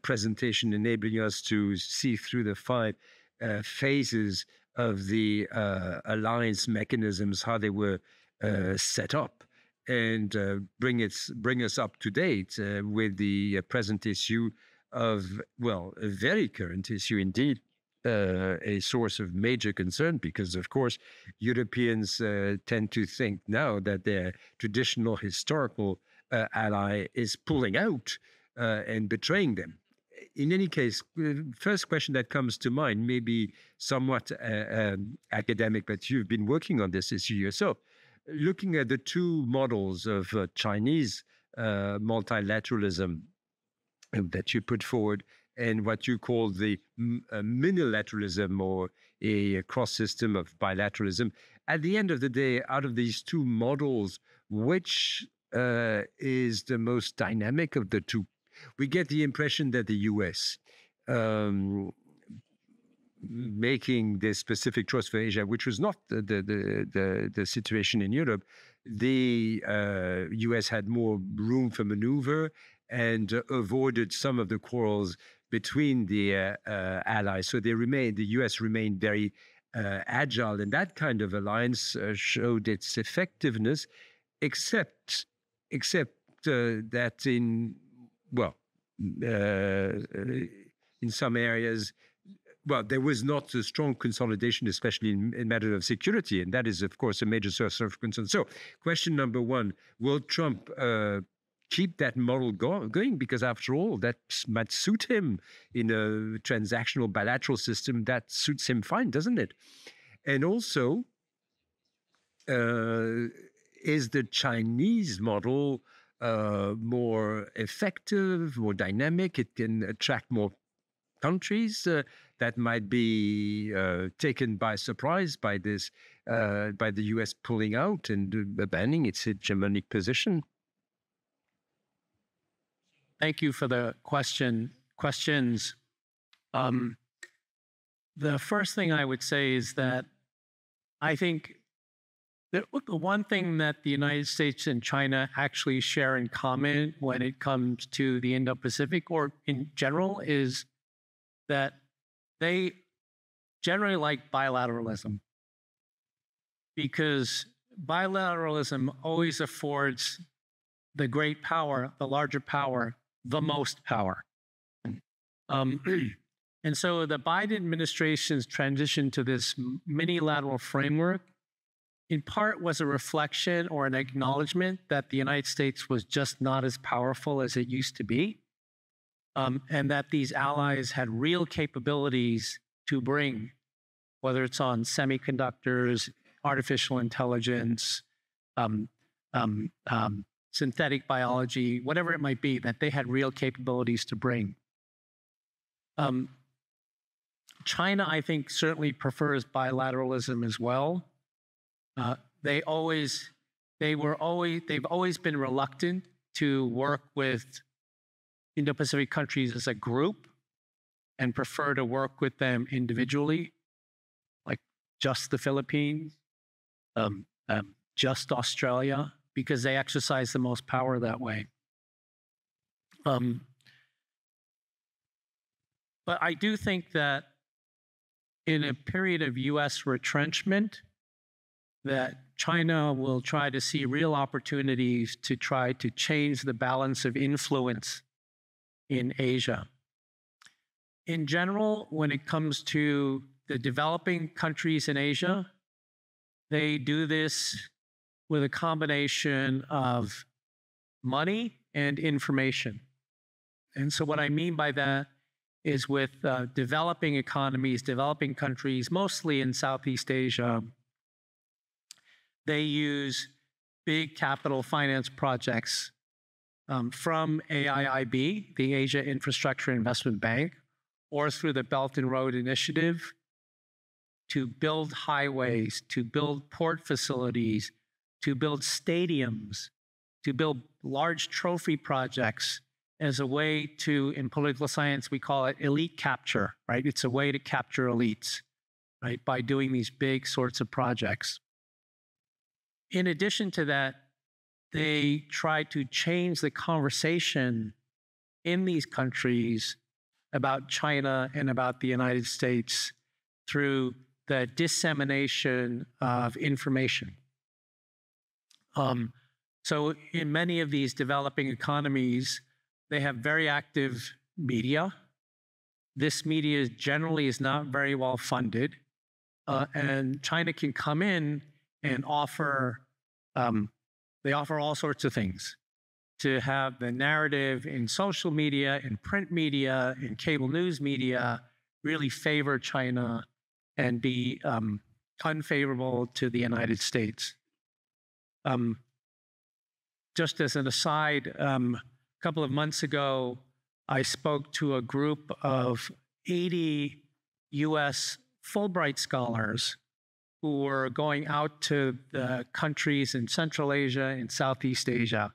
Speaker 1: presentation enabling us to see through the 5 phases of the alliance mechanisms, how they were set up, and bring us up to date with the present issue of, well, a very current issue indeed. A source of major concern, because of course Europeans tend to think now that their traditional historical ally is pulling out and betraying them. In any case, first question that comes to mind may be somewhat academic, but you've been working on this issue yourself. Looking at the 2 models of Chinese multilateralism that you put forward, and what you call the minilateralism, or a cross system of bilateralism. At the end of the day, out of these 2 models, which is the most dynamic of the 2?
Speaker 3: we get the impression that the US, making this specific choice for Asia, which was not the situation in Europe, the US had more room for maneuver and avoided some of the quarrels between the allies. So the US remained very agile, and that kind of alliance showed its effectiveness, except that in some areas, there was not a strong consolidation, especially in matter of security, and that is, of course, a major source of concern. So, question number one: will Trump keep that model going? Because after all, that might suit him in a transactional bilateral system. That suits him fine, doesn't it? And also, is the Chinese model more effective, more dynamic? It can attract more countries that might be taken by surprise by this, by the US pulling out and abandoning its hegemonic position.
Speaker 2: Thank you for the questions. The first thing I would say is that I think that the one thing that the United States and China actually share in common when it comes to the Indo-Pacific, or in general, is that they generally like bilateralism, because bilateralism always affords the great power, the larger power, the most power. And so the Biden administration's transition to this mini-lateral framework in part was a reflection or an acknowledgement that the United States was just not as powerful as it used to be, and that these allies had real capabilities to bring, whether it's on semiconductors, artificial intelligence, synthetic biology, whatever it might be, that they had real capabilities to bring. China, I think, certainly prefers bilateralism as well. They've always been reluctant to work with Indo-Pacific countries as a group and prefer to work with them individually, like just the Philippines, just Australia, because they exercise the most power that way. But I do think that in a period of US retrenchment, that China will try to see real opportunities to try to change the balance of influence in Asia. In general, when it comes to the developing countries in Asia, they do this with a combination of money and information. And so what I mean by that is with developing economies, developing countries, mostly in Southeast Asia, they use big capital finance projects from AIIB, the Asia Infrastructure Investment Bank, or through the Belt and Road Initiative, to build highways, to build port facilities, to build stadiums, to build large trophy projects as a way to, in political science, we call it elite capture, right? It's a way to capture elites, right, by doing these big sorts of projects. In addition to that, they try to change the conversation in these countries about China and about the United States through the dissemination of information. So in many of these developing economies, they have very active media. This media generally is not very well funded, and China can come in and offer, they offer all sorts of things to have the narrative in social media, in print media, in cable news media really favor China and be unfavorable to the United States. Just as an aside, a couple of months ago, I spoke to a group of 80 US Fulbright scholars who were going out to the countries in Central Asia and Southeast Asia.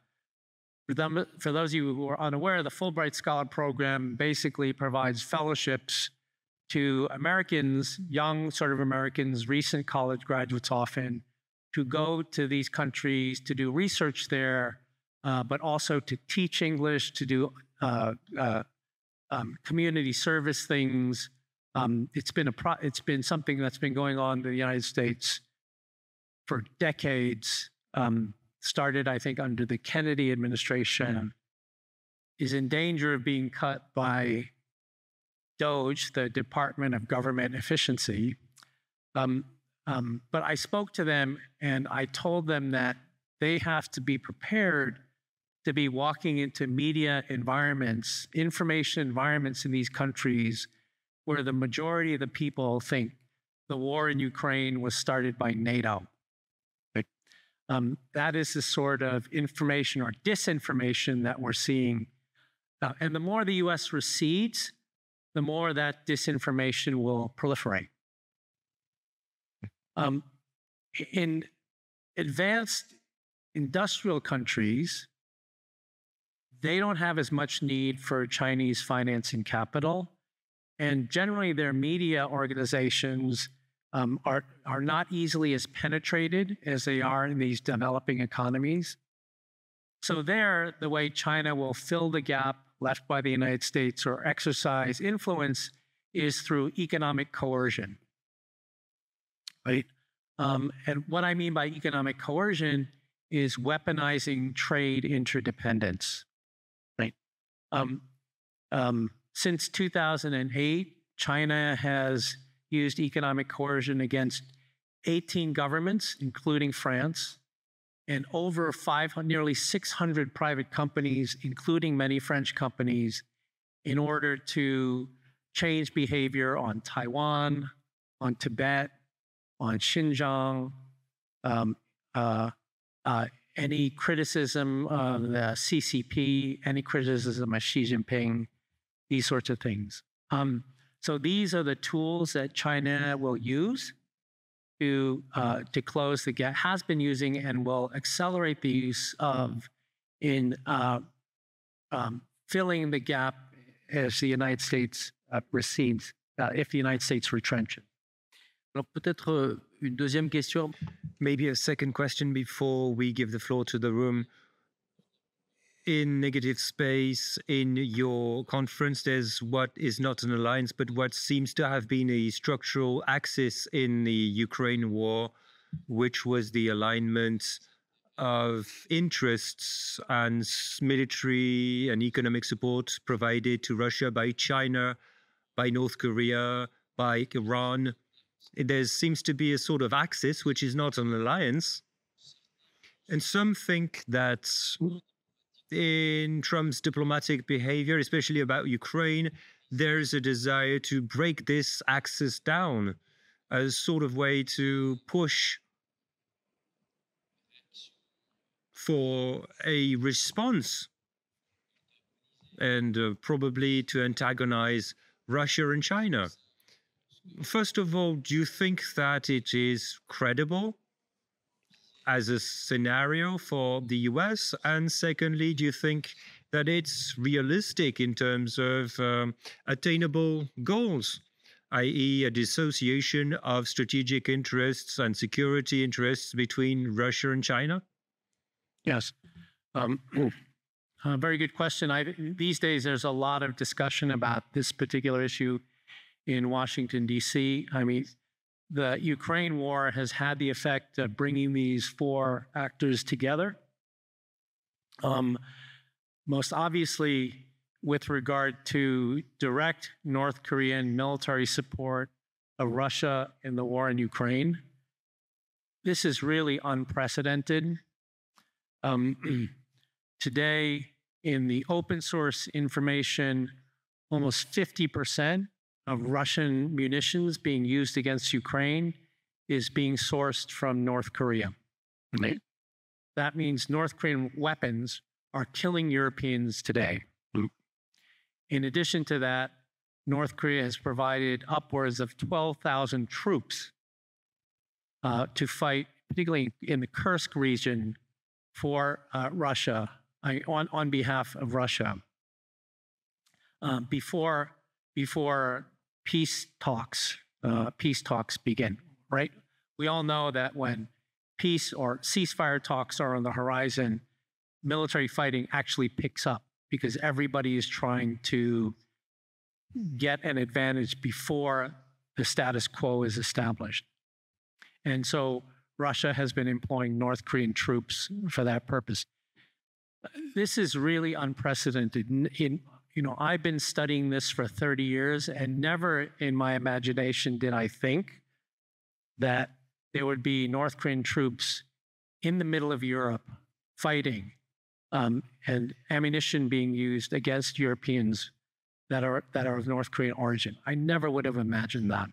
Speaker 2: For those of you who are unaware, the Fulbright Scholar Program basically provides fellowships to Americans, young sort of Americans, recent college graduates often, to go to these countries to do research there, but also to teach English, to do community service things. It's been something that's been going on in the United States for decades. Started, I think, under the Kennedy administration, is in danger of being cut by DOGE, the Department of Government Efficiency. But I spoke to them and I told them that they have to be prepared to be walking into media environments, information environments in these countries where the majority of the people think the war in Ukraine was started by NATO. That is the sort of information or disinformation that we're seeing. And the more the US recedes, the more that disinformation will proliferate. In advanced industrial countries, they don't have as much need for Chinese financing capital. And generally, their media organizations are not easily as penetrated as they are in these developing economies. So there, the way China will fill the gap left by the United States or exercise influence is through economic coercion, right? And what I mean by economic coercion is weaponizing trade interdependence, right? Since 2008, China has used economic coercion against 18 governments, including France, and over nearly 600 private companies, including many French companies, in order to change behavior on Taiwan, on Tibet, on Xinjiang, any criticism of the CCP, any criticism of Xi Jinping, these sorts of things. So these are the tools that China will use to close the gap, has been using and will accelerate the use of in filling the gap as the United States recedes, if the United States retrenches.
Speaker 4: Alors peut-être une deuxième question.
Speaker 1: Maybe a second question before we give the floor to the room. In negative space, in your conference, there's what is not an alliance, but what seems to have been a structural axis in the Ukraine war, which was the alignment of interests and military and economic support provided to Russia by China, by North Korea, by Iran. There seems to be a sort of axis, which is not an alliance. And some think that in Trump's diplomatic behavior, especially about Ukraine, there's a desire to break this axis down as a sort of way to push for a response and probably to antagonize Russia and China. First of all, do you think that it is credible as a scenario for the US? And secondly, do you think that it's realistic in terms of attainable goals, i.e. a dissociation of strategic interests and security interests between Russia and China?
Speaker 2: Yes. Very good question. These days, there's a lot of discussion about this particular issue in Washington, D.C. I mean, the Ukraine war has had the effect of bringing these four actors together. Most obviously, with regard to direct North Korean military support of Russia in the war in Ukraine, this is really unprecedented. Today, in the open source information, almost 50% of Russian munitions being used against Ukraine is being sourced from North Korea. Right? That means North Korean weapons are killing Europeans today. In addition to that, North Korea has provided upwards of 12,000 troops to fight, particularly in the Kursk region, for Russia on behalf of Russia. Before peace talks begin, right? We all know that when peace or ceasefire talks are on the horizon, military fighting actually picks up because everybody is trying to get an advantage before the status quo is established. And so Russia has been employing North Korean troops for that purpose. This is really unprecedented. I've been studying this for 30 years, and never in my imagination did I think that there would be North Korean troops in the middle of Europe fighting, and ammunition being used against Europeans that are of North Korean origin. I never would have imagined that.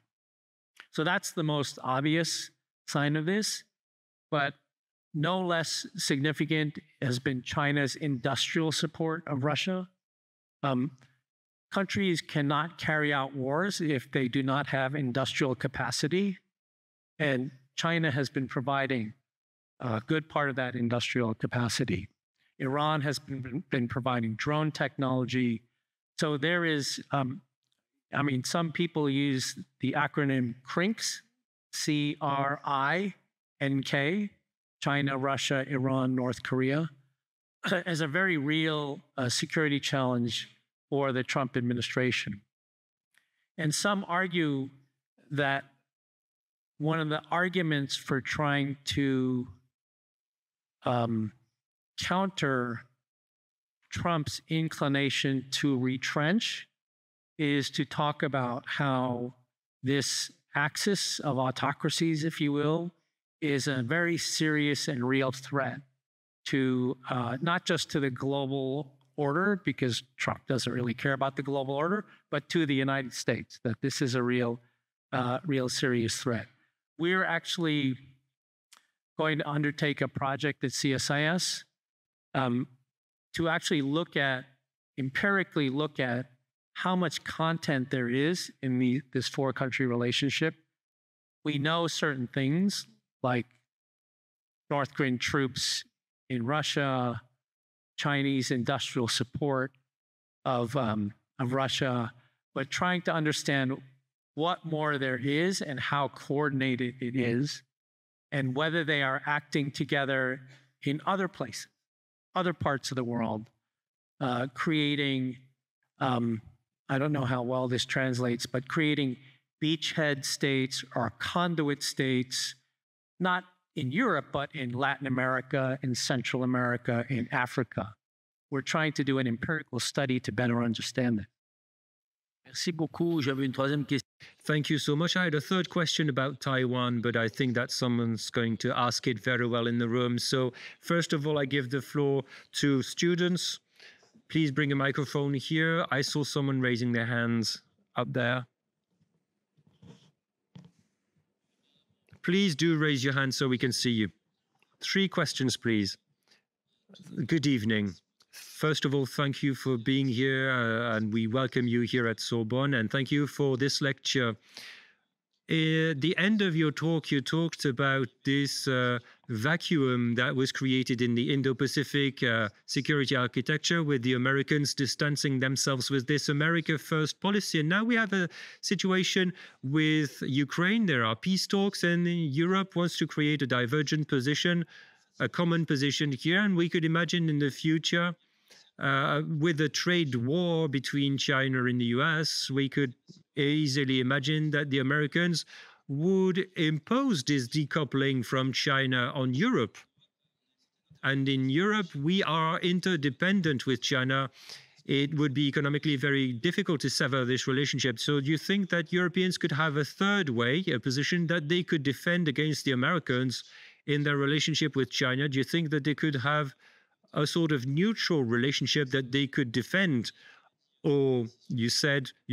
Speaker 2: So that's the most obvious sign of this, but no less significant has been China's industrial support of Russia. Countries cannot carry out wars if they do not have industrial capacity, and China has been providing a good part of that industrial capacity. Iran has been providing drone technology. So there is, some people use the acronym CRINK, C-R-I-N-K, China, Russia, Iran, North Korea, as a very real security challenge for the Trump administration. And some argue that one of the arguments for trying to counter Trump's inclination to retrench is to talk about how this axis of autocracies, if you will, is a very serious and real threat to not just to the global order, because Trump doesn't really care about the global order, but to the United States, that this is a real serious threat. We're actually going to undertake a project at CSIS to actually empirically look at how much content there is in this four-country relationship. We know certain things, like North Korean troops in Russia, Chinese industrial support of Russia, but trying to understand what more there is and how coordinated it is, and whether they are acting together in other places, other parts of the world, creating, I don't know how well this translates, but creating beachhead states or conduit states, not in Europe, but in Latin America, in Central America, in Africa. We're trying to do an empirical study to better understand it.
Speaker 4: Merci beaucoup. J'avais une troisième question.
Speaker 1: Thank you so much. I had a third question about Taiwan, but I think that someone's going to ask it very well in the room. So first of all, I give the floor to students. Please bring a microphone here. I saw someone raising their hands up there. Please do raise your hand so we can see you. 3 questions, please. Good evening. First of all, thank you for being here, and we welcome you here at Sorbonne, and thank you for this lecture. At the end of your talk, you talked about this vacuum that was created in the Indo-Pacific security architecture, with the Americans distancing themselves with this America First policy. And now we have a situation with Ukraine. There are peace talks, and Europe wants to create a divergent position, a common position here. And we could imagine in the future, with a trade war between China and the US, we could easily imagine that the Americans would impose this decoupling from China on Europe. And in Europe, we are interdependent with China. It would be economically very difficult to sever this relationship. So do you think that Europeans could have a third way, a position that they could defend against the Americans in their relationship with China? Do you think that they could have a sort of neutral relationship that they could defend? Or you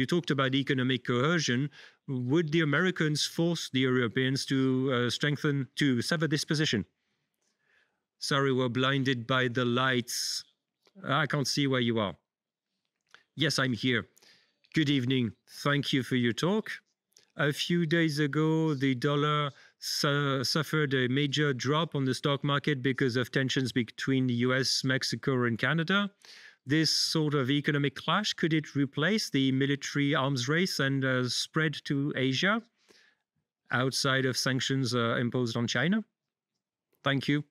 Speaker 1: talked about economic coercion. Would the Americans force the Europeans to sever this position? Sorry, we're blinded by the lights. I can't see where you are. Yes, I'm here. Good evening. Thank you for your talk. A few days ago, the dollar suffered a major drop on the stock market because of tensions between the US, Mexico, and Canada. This sort of economic clash, could it replace the military arms race and spread to Asia outside of sanctions imposed on China? Thank you.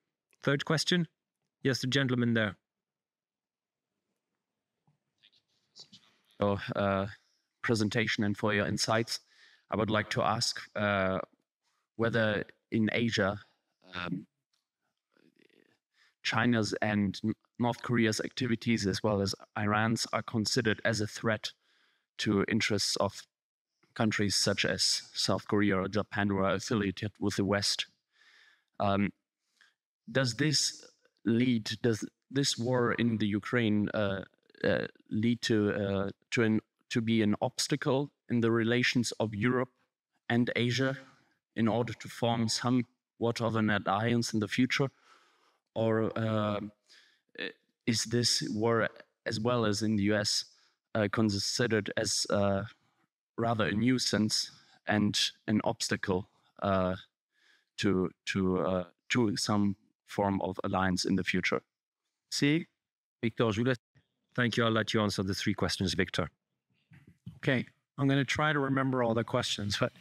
Speaker 1: Third question. Yes, the gentleman there.
Speaker 5: Presentation and for your insights. I would like to ask whether in Asia, China's and North Korea's activities, as well as Iran's, are considered as a threat to interests of countries such as South Korea or Japan, who are affiliated with the West. Does this war in the Ukraine lead to be an obstacle in the relations of Europe and Asia in order to form somewhat of an alliance in the future? Or is this war, as well as in the US, considered as rather a nuisance and an obstacle to some form of alliance in the future?
Speaker 4: See, Victor,
Speaker 1: thank you. I'll let you answer the three questions, Victor.
Speaker 2: Okay, I'm going to try to remember all the questions, but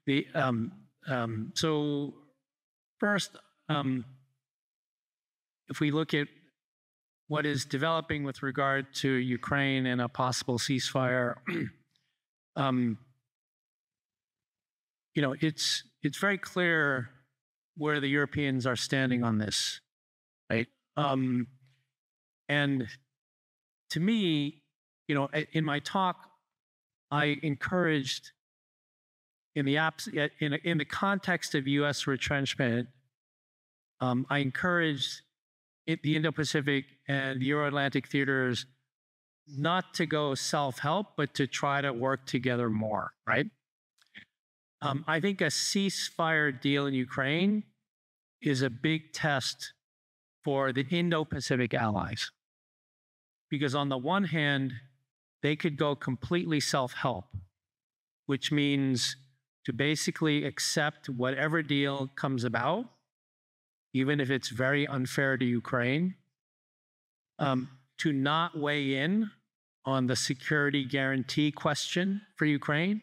Speaker 2: the so first, if we look at what is developing with regard to Ukraine and a possible ceasefire, it's very clear where the Europeans are standing on this, right? And to me, in my talk, I encouraged, in the context of U.S. retrenchment, I encouraged the Indo-Pacific and the Euro-Atlantic theaters not to go self-help, but to try to work together more, right? I think a ceasefire deal in Ukraine is a big test for the Indo-Pacific allies. Because on the one hand, they could go completely self-help, which means to basically accept whatever deal comes about, even if it's very unfair to Ukraine, to not weigh in on the security guarantee question for Ukraine,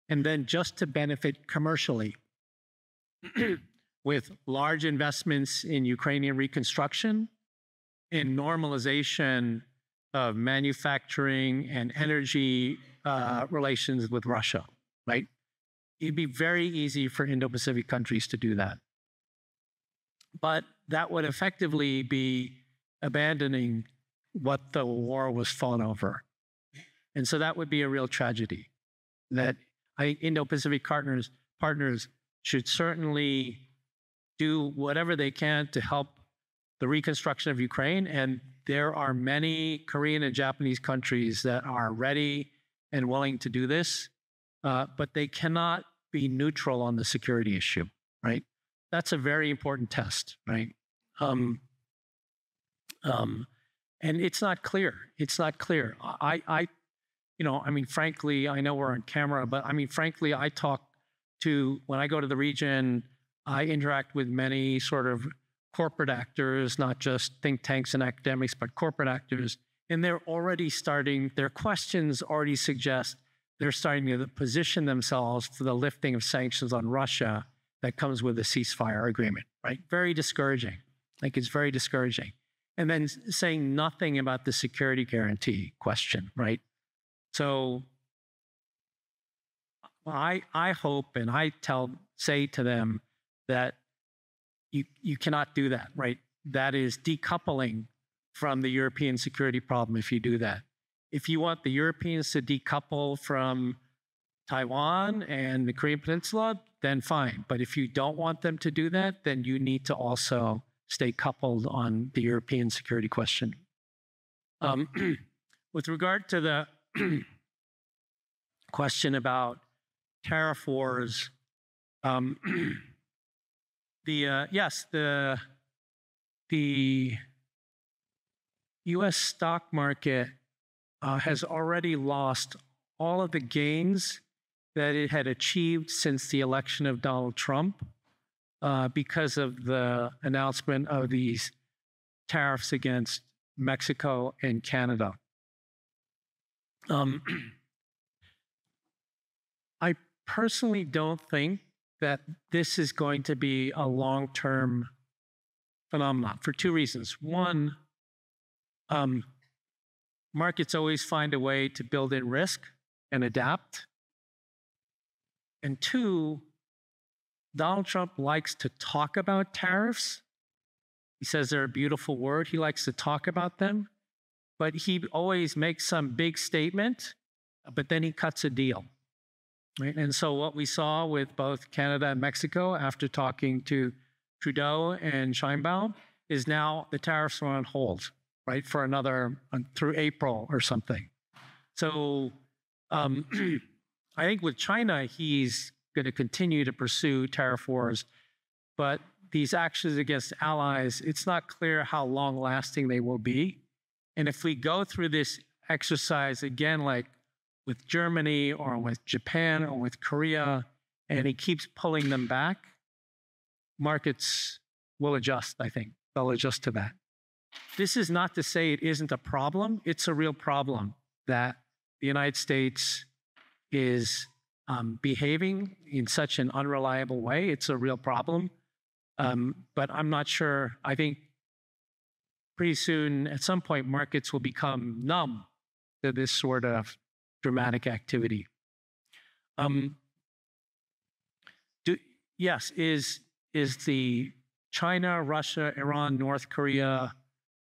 Speaker 2: and then just to benefit commercially with large investments in Ukrainian reconstruction and normalization of manufacturing and energy relations with Russia, right? It'd be very easy for Indo-Pacific countries to do that. But that would effectively be abandoning what the war was fought over. And so that would be a real tragedy. That I think Indo-Pacific partners should certainly do whatever they can to help the reconstruction of Ukraine. And there are many Korean and Japanese countries that are ready and willing to do this, but they cannot be neutral on the security issue, right? That's a very important test, right? And it's not clear. It's not clear. Frankly, I know we're on camera, but frankly, when I go to the region, I interact with many sort of corporate actors, not just think tanks and academics, but corporate actors. And they're already their questions already suggest they're starting to position themselves for the lifting of sanctions on Russia that comes with a ceasefire agreement, right? Very discouraging. It's very discouraging. And then saying nothing about the security guarantee question, right? So I hope and I say to them that you cannot do that, right? That is decoupling from the European security problem if you do that. If you want the Europeans to decouple from Taiwan and the Korean Peninsula, then fine. But if you don't want them to do that, then you need to also stay coupled on the European security question. With regard to the question about tariff wars, the U.S. stock market has already lost all of the gains that it had achieved since the election of Donald Trump because of the announcement of these tariffs against Mexico and Canada. I personally don't think that this is going to be a long-term phenomenon for two reasons. One, markets always find a way to build in risk and adapt. And two, Donald Trump likes to talk about tariffs. He says they're a beautiful word. He likes to talk about them, but he always makes some big statement, but then he cuts a deal. Right? And so what we saw with both Canada and Mexico after talking to Trudeau and Sheinbaum is now the tariffs are on hold, right, for another, through April or something. So I think with China, he's going to continue to pursue tariff wars, but these actions against allies, it's not clear how long lasting they will be. And if we go through this exercise again, like with Germany or with Japan or with Korea, and he keeps pulling them back, markets will adjust, I think. They'll adjust to that. This is not to say it isn't a problem. It's a real problem that the United States is behaving in such an unreliable way. It's a real problem. But I'm not sure. I think pretty soon, at some point, markets will become numb to this sort of dramatic activity. Yes, is the China, Russia, Iran, North Korea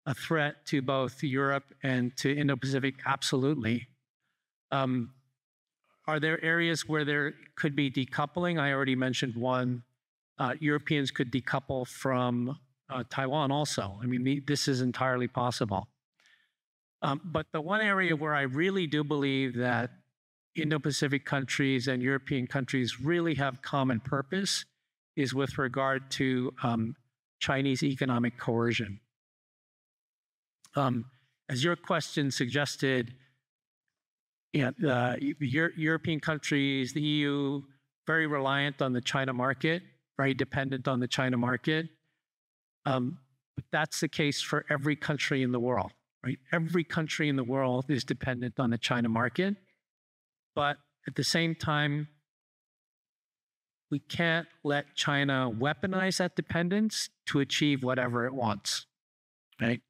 Speaker 2: a threat to both Europe and to Indo-Pacific? Absolutely. Are there areas where there could be decoupling? I already mentioned one. Europeans could decouple from Taiwan also. I mean, this is entirely possible. But the one area where I really do believe that Indo-Pacific countries and European countries really have common purpose is with regard to Chinese economic coercion. As your question suggested, European countries, the EU, very reliant on the China market, very dependent on the China market. But that's the case for every country in the world, right? Every country in the world is dependent on the China market. But at the same time, we can't let China weaponize that dependence to achieve whatever it wants, right?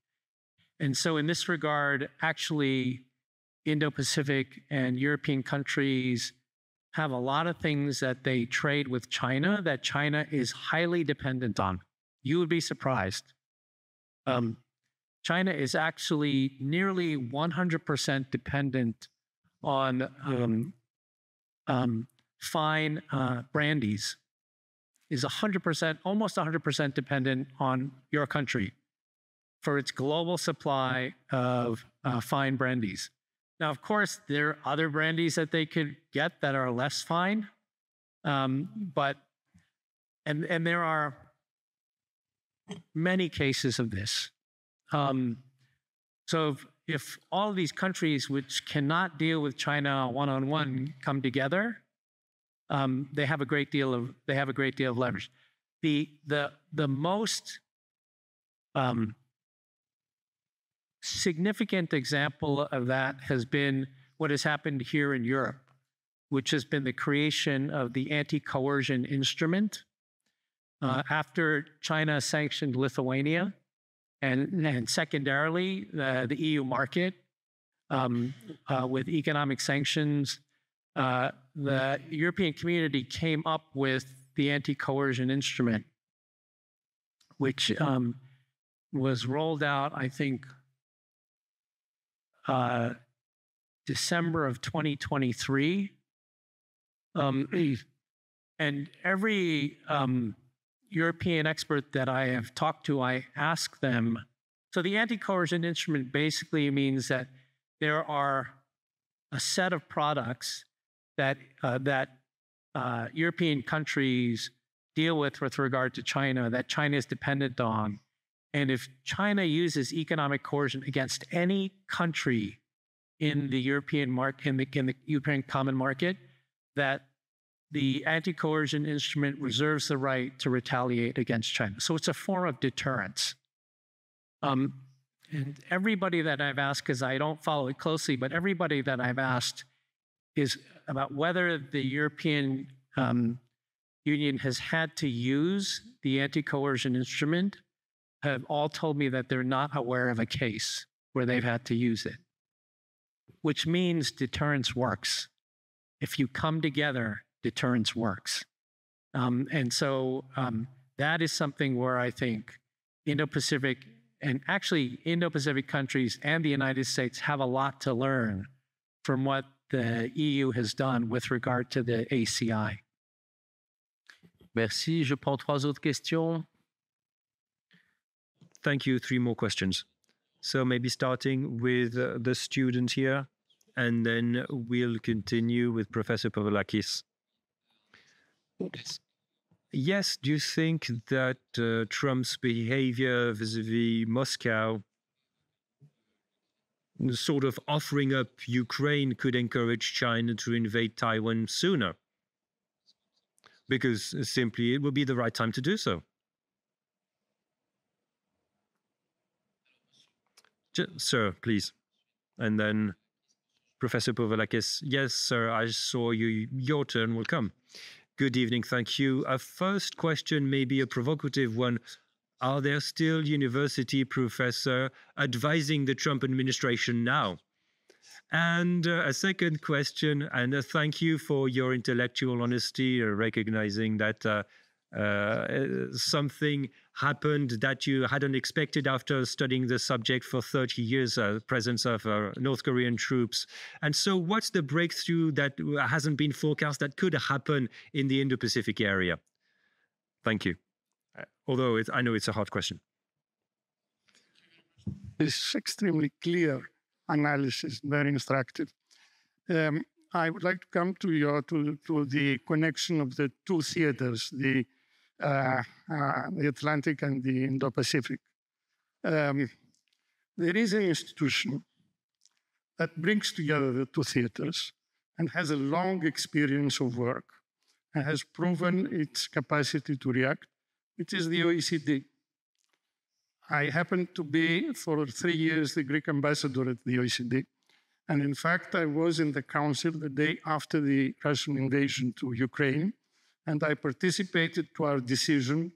Speaker 2: And so in this regard, actually, Indo-Pacific and European countries have a lot of things that they trade with China that China is highly dependent on. You would be surprised. China is actually nearly 100% dependent on fine brandies, is 100%, almost 100% dependent on your country for its global supply of fine brandies. Now, of course, there are other brandies that they could get that are less fine, but there are many cases of this. So if all of these countries which cannot deal with China one-on-one come together, they have a great deal of leverage. The most significant example of that has been what has happened here in Europe, which has been the creation of the anti-coercion instrument. After China sanctioned Lithuania, and secondarily, the EU market with economic sanctions, the European community came up with the anti-coercion instrument, which was rolled out, I think, December of 2023. And every European expert that I have talked to, I ask them, so the anti-coercion instrument basically means that there are a set of products that European countries deal with regard to China, that China is dependent on. And if China uses economic coercion against any country in the European market, in the European common market, that the anti-coercion instrument reserves the right to retaliate against China. So it's a form of deterrence. And everybody that I've asked, because I don't follow it closely, but everybody that I've asked is about whether the European Union has had to use the anti-coercion instrument, have all told me that they're not aware of a case where they've had to use it, which means deterrence works. If you come together, deterrence works. And so that is something where I think Indo-Pacific, and actually Indo-Pacific countries and the United States have a lot to learn from what the EU has done with regard to the ACI.
Speaker 4: Merci. Je prends 3 autres questions.
Speaker 1: Thank you. 3 more questions. So maybe starting with the student here, and then we'll continue with Professor Pavlakis. Yes, do you think that Trump's behavior vis-a-vis Moscow, sort of offering up Ukraine, could encourage China to invade Taiwan sooner? Because simply it would be the right time to do so. Sir, please. And then Professor Pavlakis. Yes, sir, I saw you. Your turn will come. Good evening. Thank you. A first question, maybe a provocative one. Are there still university professors advising the Trump administration now? And a second question, and thank you for your intellectual honesty, recognizing that something happened that you hadn't expected after studying the subject for 30 years, presence of North Korean troops. And so what's the breakthrough that hasn't been forecast that could happen in the Indo-Pacific area? Thank you. Although I know it's a hard question.
Speaker 6: It's extremely clear analysis, very instructive. I would like to come to the connection of the 2 theaters, the Atlantic and the Indo-Pacific. There is an institution that brings together the 2 theaters and has a long experience of work and has proven its capacity to react. It is the OECD. I happened to be, for 3 years, the Greek ambassador at the OECD. And in fact, I was in the council the day after the Russian invasion to Ukraine, and I participated to our decision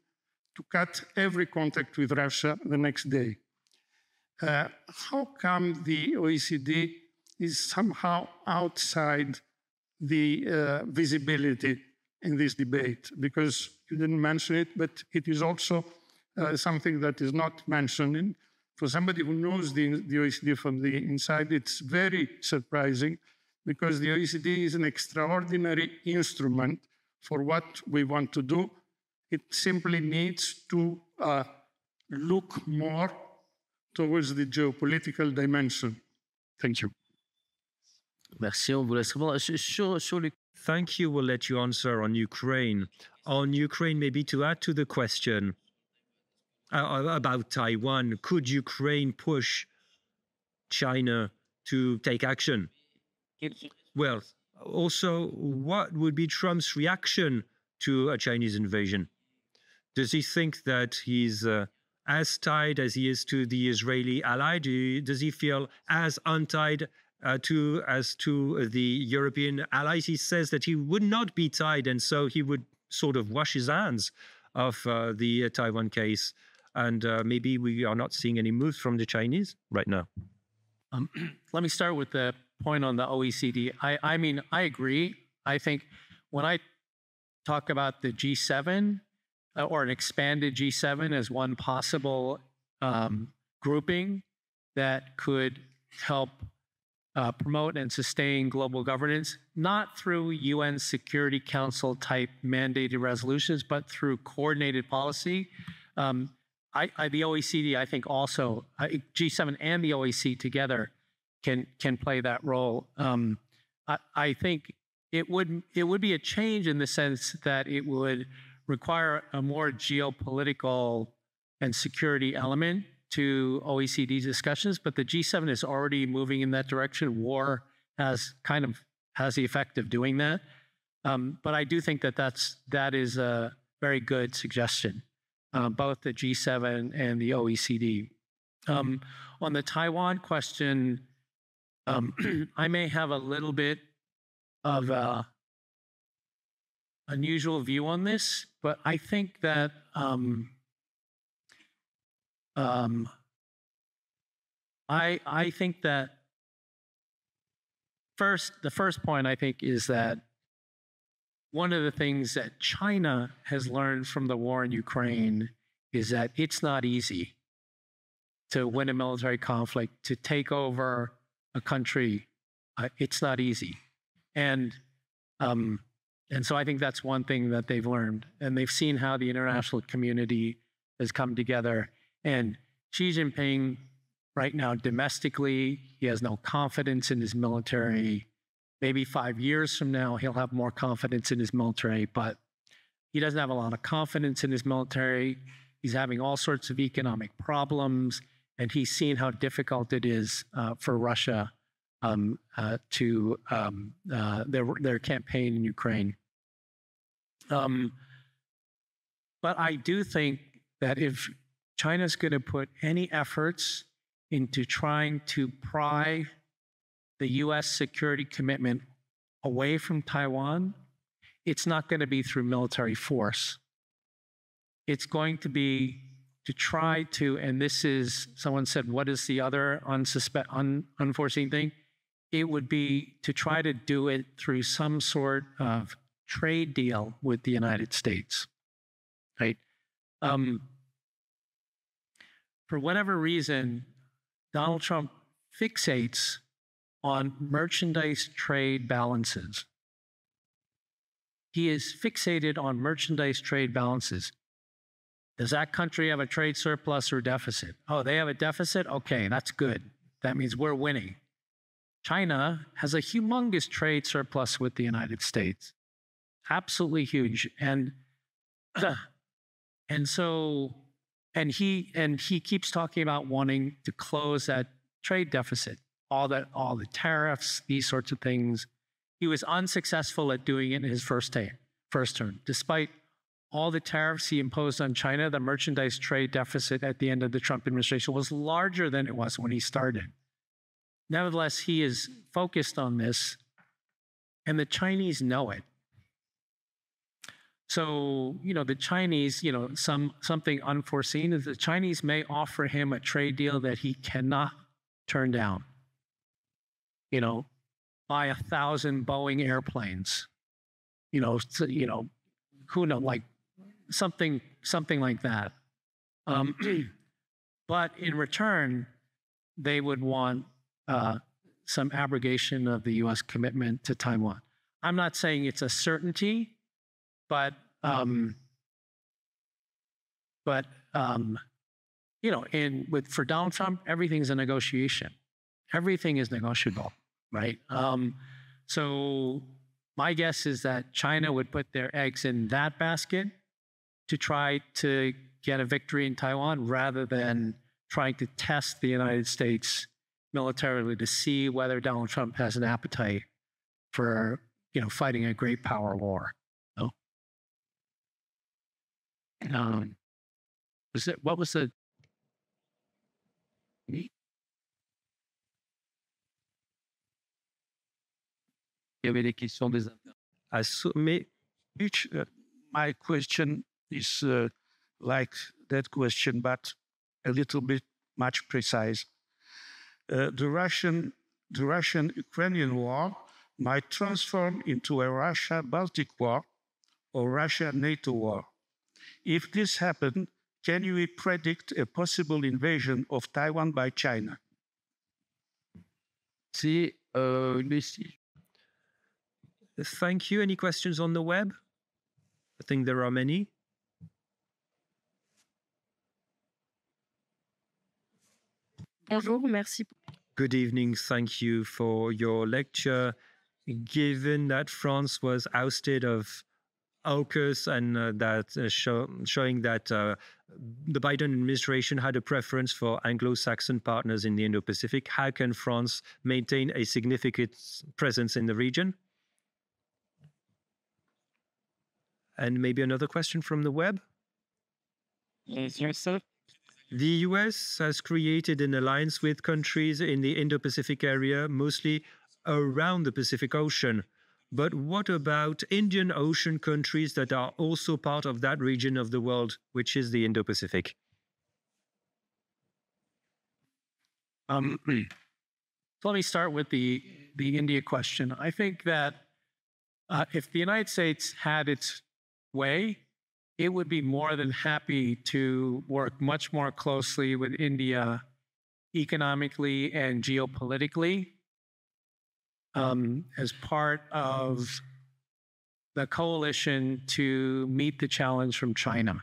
Speaker 6: to cut every contact with Russia the next day. How come the OECD is somehow outside the visibility in this debate? Because you didn't mention it, but it is also something that is not mentioned. And for somebody who knows the OECD from the inside, it's very surprising, because the OECD is an extraordinary instrument for what we want to do. It simply needs to look more towards the geopolitical dimension. Thank you.
Speaker 4: Merci. On vous laisse répondre. Sur les...
Speaker 1: Thank you. We'll let you answer on Ukraine. On Ukraine, maybe to add to the question about Taiwan, could Ukraine push China to take action? Well, also, what would be Trump's reaction to a Chinese invasion? Does he think that he's as tied as he is to the Israeli ally? Does he feel as untied as to the European allies? He says that he would not be tied, and so he would sort of wash his hands of the Taiwan case. And maybe we are not seeing any moves from the Chinese right now.
Speaker 2: Let me start with the point on the OECD. I mean, I agree. I think when I talk about the G7 or an expanded G7 as one possible grouping that could help promote and sustain global governance, not through UN Security Council type mandated resolutions, but through coordinated policy. The OECD, I think also, G7 and the OECD together can play that role. I think it would be a change in the sense that it would require a more geopolitical and security element to OECD's discussions, but the G7 is already moving in that direction. War has the effect of doing that. But I do think that that is a very good suggestion, both the G7 and the OECD. On the Taiwan question, I may have a little bit of a unusual view on this, but I think that I think that the first point I think is that one of the things that China has learned from the war in Ukraine is that it's not easy to win a military conflict, to take over a country. It's not easy. And so I think that's one thing that they've learned. And they've seen how the international community has come together. And Xi Jinping, right now, domestically, he has no confidence in his military. Maybe 5 years from now, he'll have more confidence in his military, but he doesn't have a lot of confidence in his military. He's having all sorts of economic problems, and he's seen how difficult it is for Russia to their campaign in Ukraine. But I do think that if China's going to put any efforts into trying to pry the U.S. security commitment away from Taiwan, it's not going to be through military force. It's going to be to try to, and this is, someone said, what is the other unforeseen thing? It would be to try to do it through some sort of trade deal with the United States, right? For whatever reason, Donald Trump fixates on merchandise trade balances. He is fixated on merchandise trade balances. Does that country have a trade surplus or deficit? Oh, they have a deficit? Okay, that's good. That means we're winning. China has a humongous trade surplus with the United States. Absolutely huge. And he keeps talking about wanting to close that trade deficit, all the tariffs, these sorts of things. He was unsuccessful at doing it in his first term. Despite all the tariffs he imposed on China, the merchandise trade deficit at the end of the Trump administration was larger than it was when he started. Nevertheless, he is focused on this, and the Chinese know it. So, the Chinese, something unforeseen is the Chinese may offer him a trade deal that he cannot turn down. Buy 1,000 Boeing airplanes. Who knows, like something like that. But in return, they would want some abrogation of the U.S. commitment to Taiwan. I'm not saying it's a certainty, but for Donald Trump, everything's a negotiation. Everything is negotiable, right? So my guess is that China would put their eggs in that basket to try to get a victory in Taiwan rather than trying to test the United States militarily to see whether Donald Trump has an appetite for, fighting a great power war. So, what was the...
Speaker 7: Il y avait des questions des my question is like that question, but a little bit much precise. The Russian-Ukrainian war might transform into a Russia-Baltic war or Russia-NATO war. If this happened, can you predict a possible invasion of Taiwan by China?
Speaker 1: Thank you. Any questions on the web? I think there are many.
Speaker 8: Bonjour, merci.
Speaker 1: Good evening. Thank you for your lecture. Given that France was ousted of AUKUS and showing that the Biden administration had a preference for Anglo-Saxon partners in the Indo-Pacific, how can France maintain a significant presence in the region? And maybe another question from the web.
Speaker 9: Yes, sir.
Speaker 1: The US has created an alliance with countries in the Indo-Pacific area, mostly around the Pacific Ocean. But what about Indian Ocean countries that are also part of that region of the world, which is the Indo-Pacific?
Speaker 2: So let me start with the India question. I think that if the United States had its way, it would be more than happy to work much more closely with India economically and geopolitically as part of the coalition to meet the challenge from China.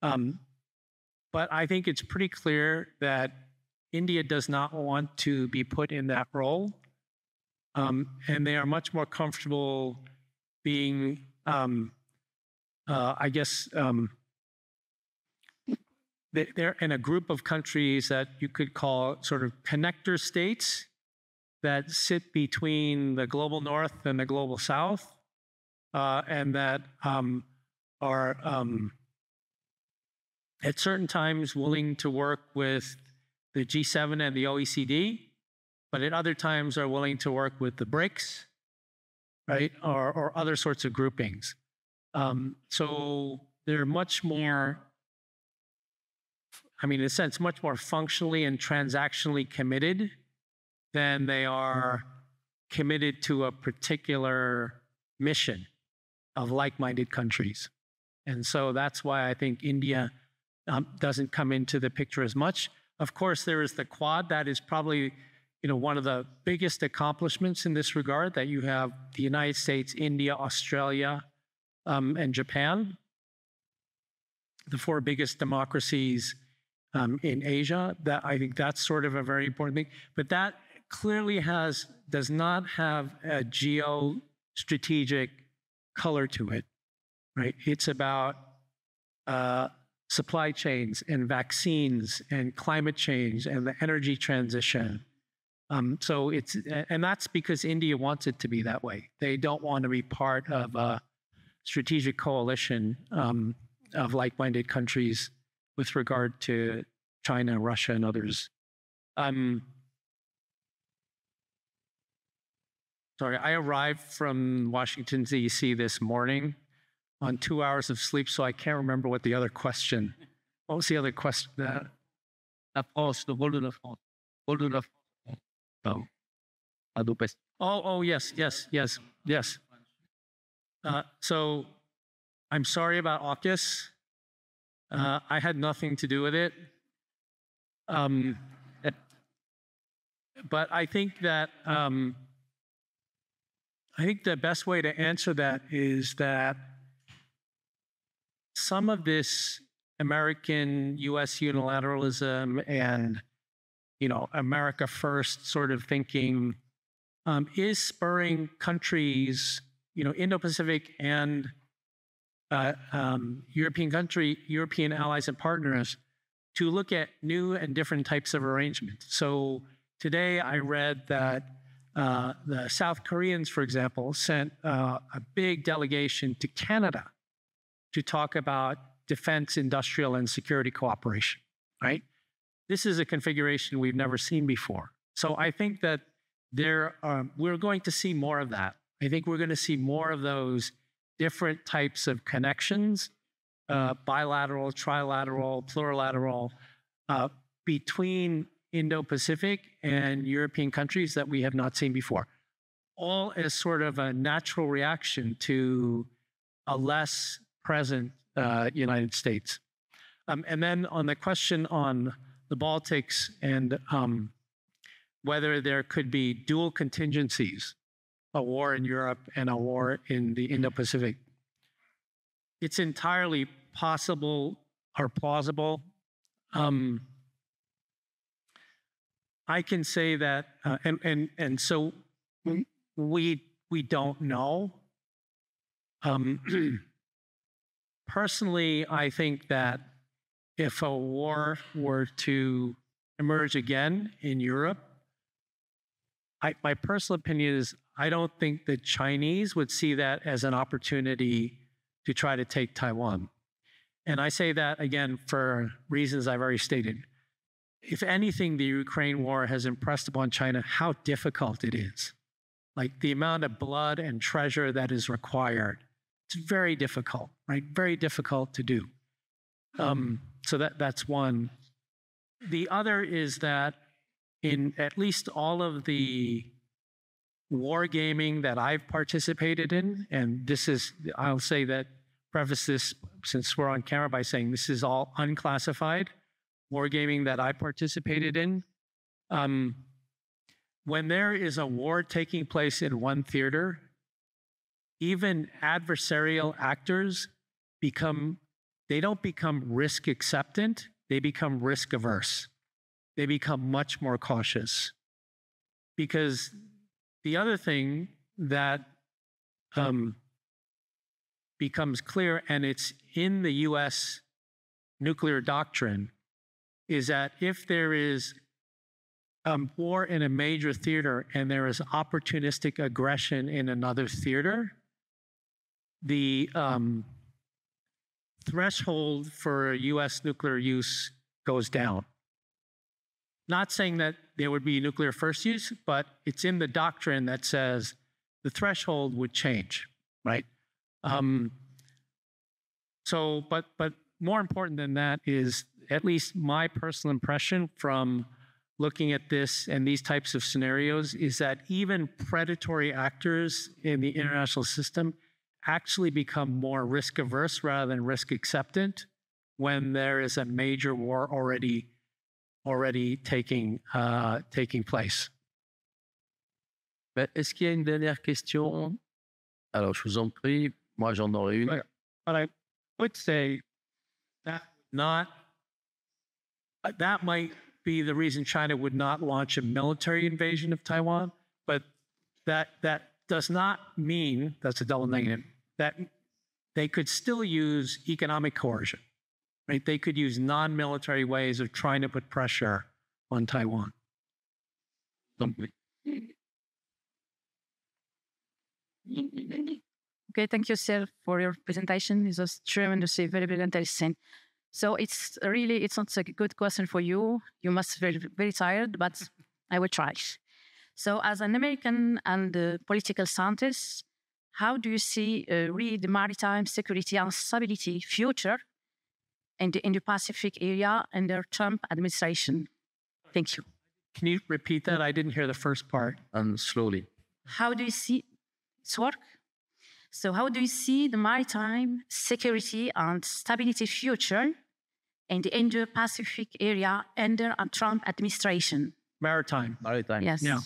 Speaker 2: But I think it's pretty clear that India does not want to be put in that role. And they are much more comfortable being, they're in a group of countries that you could call sort of connector states that sit between the global north and the global south, and that are at certain times willing to work with the G7 and the OECD, but at other times are willing to work with the BRICS, right, or other sorts of groupings. So they're much more, in a sense, much more functionally and transactionally committed than they are committed to a particular mission of like-minded countries. And so that's why I think India doesn't come into the picture as much. Of course, there is the Quad. That is probably one of the biggest accomplishments in this regard, that you have the United States, India, Australia, and Japan, the four biggest democracies in Asia. That I think that's sort of a very important thing. But that clearly does not have a geostrategic color to it, right? It's about supply chains and vaccines and climate change and the energy transition. So and that's because India wants it to be that way. They don't want to be part of a strategic coalition of like-minded countries with regard to China, Russia, and others. Sorry, I arrived from Washington, D.C. this morning on 2 hours of sleep, so I can't remember what the other question. What was the other question?
Speaker 4: La France, the rôle de la France. Rôle de la France.
Speaker 2: Oh, yes. So I'm sorry about AUKUS. I had nothing to do with it. But I think that the best way to answer that is that some of this American U.S. unilateralism and America first sort of thinking is spurring countries, Indo-Pacific and European allies and partners to look at new and different types of arrangements. So today I read that the South Koreans, for example, sent a big delegation to Canada to talk about defense, industrial, and security cooperation, right? This is a configuration we've never seen before. So I think that we're going to see more of that. I think we're going to see more of those different types of connections, bilateral, trilateral, plurilateral, between Indo-Pacific and European countries that we have not seen before, all as sort of a natural reaction to a less present United States. And then on the question on the Baltics and whether there could be dual contingencies, a war in Europe and a war in the Indo-Pacific, it's entirely possible or plausible. I can say that, and so we don't know. Personally, I think that if a war were to emerge again in Europe, my personal opinion is I don't think the Chinese would see that as an opportunity to try to take Taiwan. And I say that again for reasons I've already stated. If anything, the Ukraine war has impressed upon China how difficult it is. Like the amount of blood and treasure that is required. It's very difficult, right? Very difficult to do. So that's one. The other is that in at least all of the wargaming that I've participated in, and this is, I'll say that, preface this since we're on camera by saying this is all unclassified wargaming that I participated in. When there is a war taking place in one theater, even adversarial actors they don't become risk acceptant, they become risk averse. They become much more cautious. Because the other thing that becomes clear, and it's in the US nuclear doctrine, is that if there is war in a major theater and there is opportunistic aggression in another theater, the threshold for US nuclear use goes down. Not saying that there would be nuclear first use, but it's in the doctrine that says the threshold would change, right? But more important than that is at least my personal impression from looking at this and these types of scenarios is that even predatory actors in the international system actually become more risk averse rather than risk acceptant when there is a major war already taking place.
Speaker 4: Est-ce qu'il y a une dernière question? Alors, je vous en prie, moi j'en aurais une.
Speaker 2: But I would say that might be the reason China would not launch a military invasion of Taiwan, but that does not mean, that's a double negative, that they could still use economic coercion, right? They could use non-military ways of trying to put pressure on Taiwan.
Speaker 8: Okay, thank you, sir, for your presentation. It was tremendously very, very interesting. So it's not a good question for you. You must be very, very tired, but I will try. So as an American and political scientist, how do you see really the maritime security and stability future in the Indo-Pacific area under Trump administration? Thank you.
Speaker 2: Can you repeat that? I didn't hear the first part.
Speaker 4: Slowly.
Speaker 8: How do you see it's work? So how do you see the maritime security and stability future in the Indo-Pacific area under a Trump administration?
Speaker 2: Maritime.
Speaker 8: Yes.
Speaker 2: Yeah.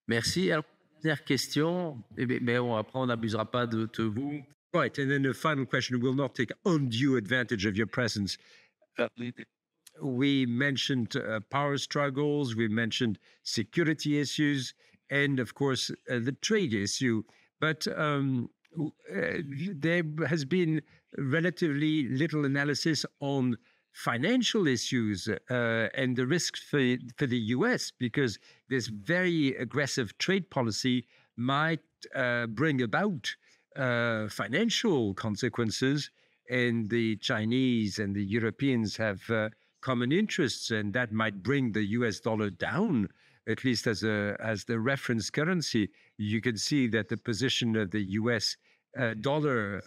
Speaker 4: Merci. Alors, dernière question, mais après on n'abusera pas de vous.
Speaker 3: Right, and then the final question, will not take undue advantage of your presence. We mentioned power struggles, we mentioned security issues, and of course, the trade issue. But there has been relatively little analysis on financial issues and the risks for the US, because this very aggressive trade policy might bring about financial consequences, and the Chinese and the Europeans have common interests, and that might bring the US dollar down, at least as the reference currency. You can see that the position of the US dollar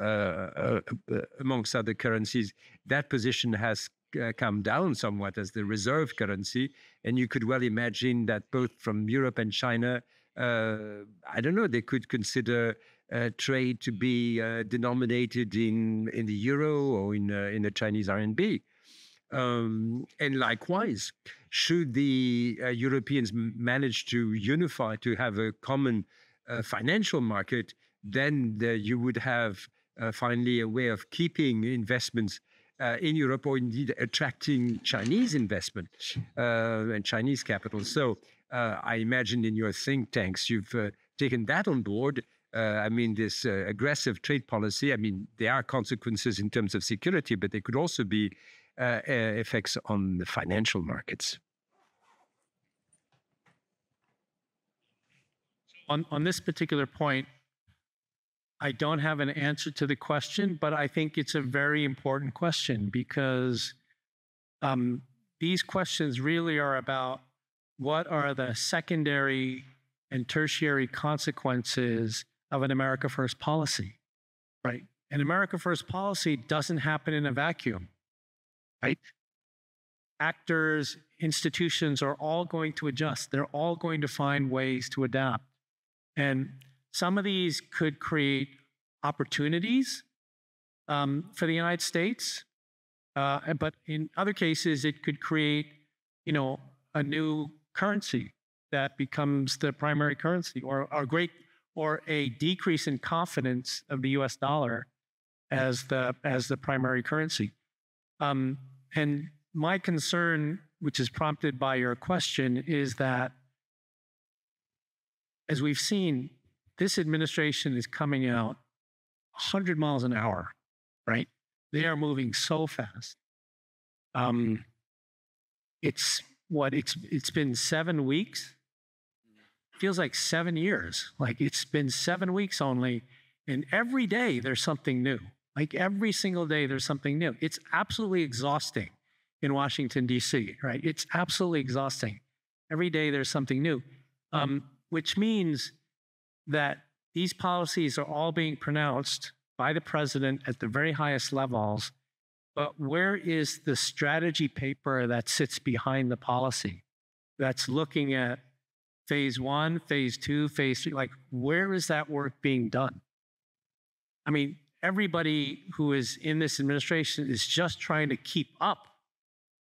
Speaker 3: amongst other currencies, that position has come down somewhat as the reserve currency. And you could well imagine that both from Europe and China, I don't know, they could consider trade to be denominated in the euro or in the Chinese RMB. And likewise, should the Europeans manage to unify, to have a common financial market, then you would have finally a way of keeping investments in Europe, or indeed attracting Chinese investment and Chinese capital. So I imagine in your think tanks, you've taken that on board. I mean, this aggressive trade policy, I mean, there are consequences in terms of security, but there could also be effects on the financial markets.
Speaker 2: On this particular point, I don't have an answer to the question, but I think it's a very important question because these questions really are about what are the secondary and tertiary consequences of an America First policy, right? An America First policy doesn't happen in a vacuum, right? Actors, institutions are all going to adjust. They're all going to find ways to adapt. And some of these could create opportunities for the United States, but in other cases, it could create, a new currency that becomes the primary currency, or a decrease in confidence of the U.S. dollar as the primary currency. And my concern, which is prompted by your question, is that as we've seen, this administration is coming out 100 miles an hour, right? They are moving so fast. It's been 7 weeks. Feels like 7 years. Like it's been 7 weeks only, and every day there's something new. Like every single day there's something new. It's absolutely exhausting in Washington, D.C., right? It's absolutely exhausting. Every day there's something new, which means that these policies are all being pronounced by the president at the very highest levels, but where is the strategy paper that sits behind the policy that's looking at phase 1, phase 2, phase 3? Like, where is that work being done? I mean, everybody who is in this administration is just trying to keep up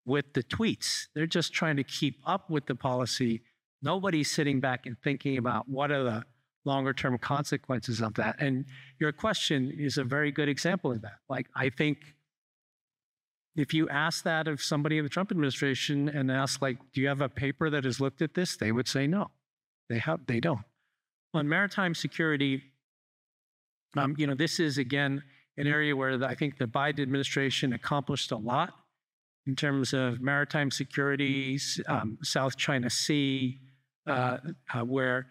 Speaker 2: with the tweets. They're just trying to keep up with the policy. Nobody's sitting back and thinking about what are the longer term consequences of that. And your question is a very good example of that. Like, I think if you ask that of somebody in the Trump administration and ask, like, do you have a paper that has looked at this? They would say no. They don't. On maritime security, this is, again, an area where I think the Biden administration accomplished a lot in terms of maritime security, South China Sea, where,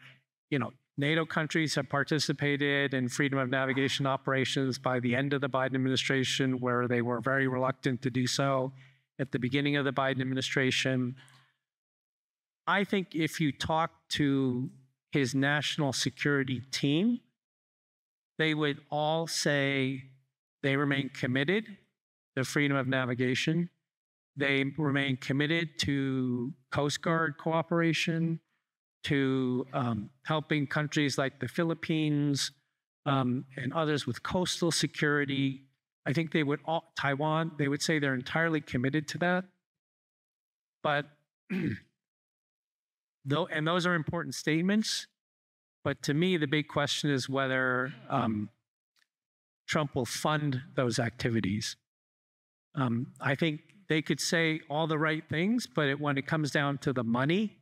Speaker 2: NATO countries have participated in freedom of navigation operations by the end of the Biden administration, where they were very reluctant to do so at the beginning of the Biden administration. I think if you talk to his national security team, they would all say they remain committed to freedom of navigation. They remain committed to Coast Guard cooperation, to helping countries like the Philippines and others with coastal security. I think they would Taiwan, they would say they're entirely committed to that. But, and those are important statements. But to me, the big question is whether Trump will fund those activities. I think they could say all the right things, but when it comes down to the money,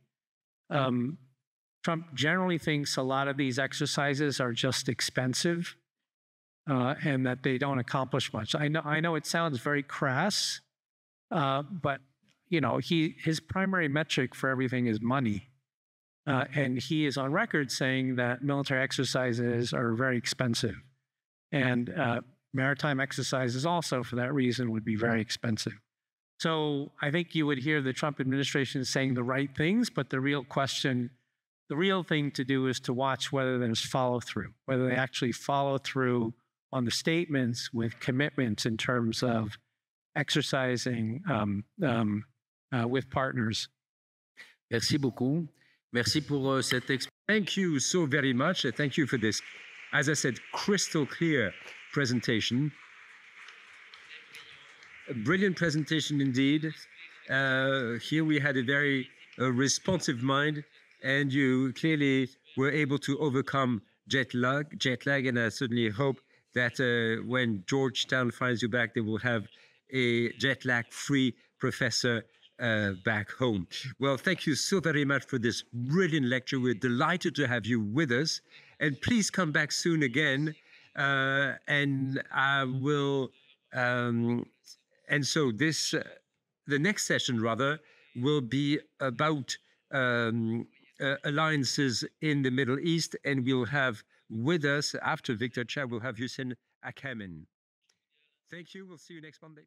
Speaker 2: Trump generally thinks a lot of these exercises are just expensive and that they don't accomplish much. I know it sounds very crass, but his primary metric for everything is money. And he is on record saying that military exercises are very expensive. And maritime exercises also, for that reason, would be very expensive. So I think you would hear the Trump administration saying the right things, but the real thing to do is to watch whether there's follow-through, whether they actually follow through on the statements with commitments in terms of exercising with partners.
Speaker 4: Merci beaucoup. Merci pour cette
Speaker 3: Thank you so very much. Thank you for this, as I said, crystal clear presentation. A brilliant presentation indeed. Here we had a very responsive mind, and you clearly were able to overcome jet lag, and I certainly hope that when Georgetown finds you back, they will have a jet lag-free professor back home. Well, thank you so very much for this brilliant lecture. We're delighted to have you with us, and please come back soon again. And I will. And so this, the next session rather, will be about alliances in the Middle East, and we'll have with us after Victor Cha, we'll have Hussein Akamen. Thank you. We'll see you next Monday.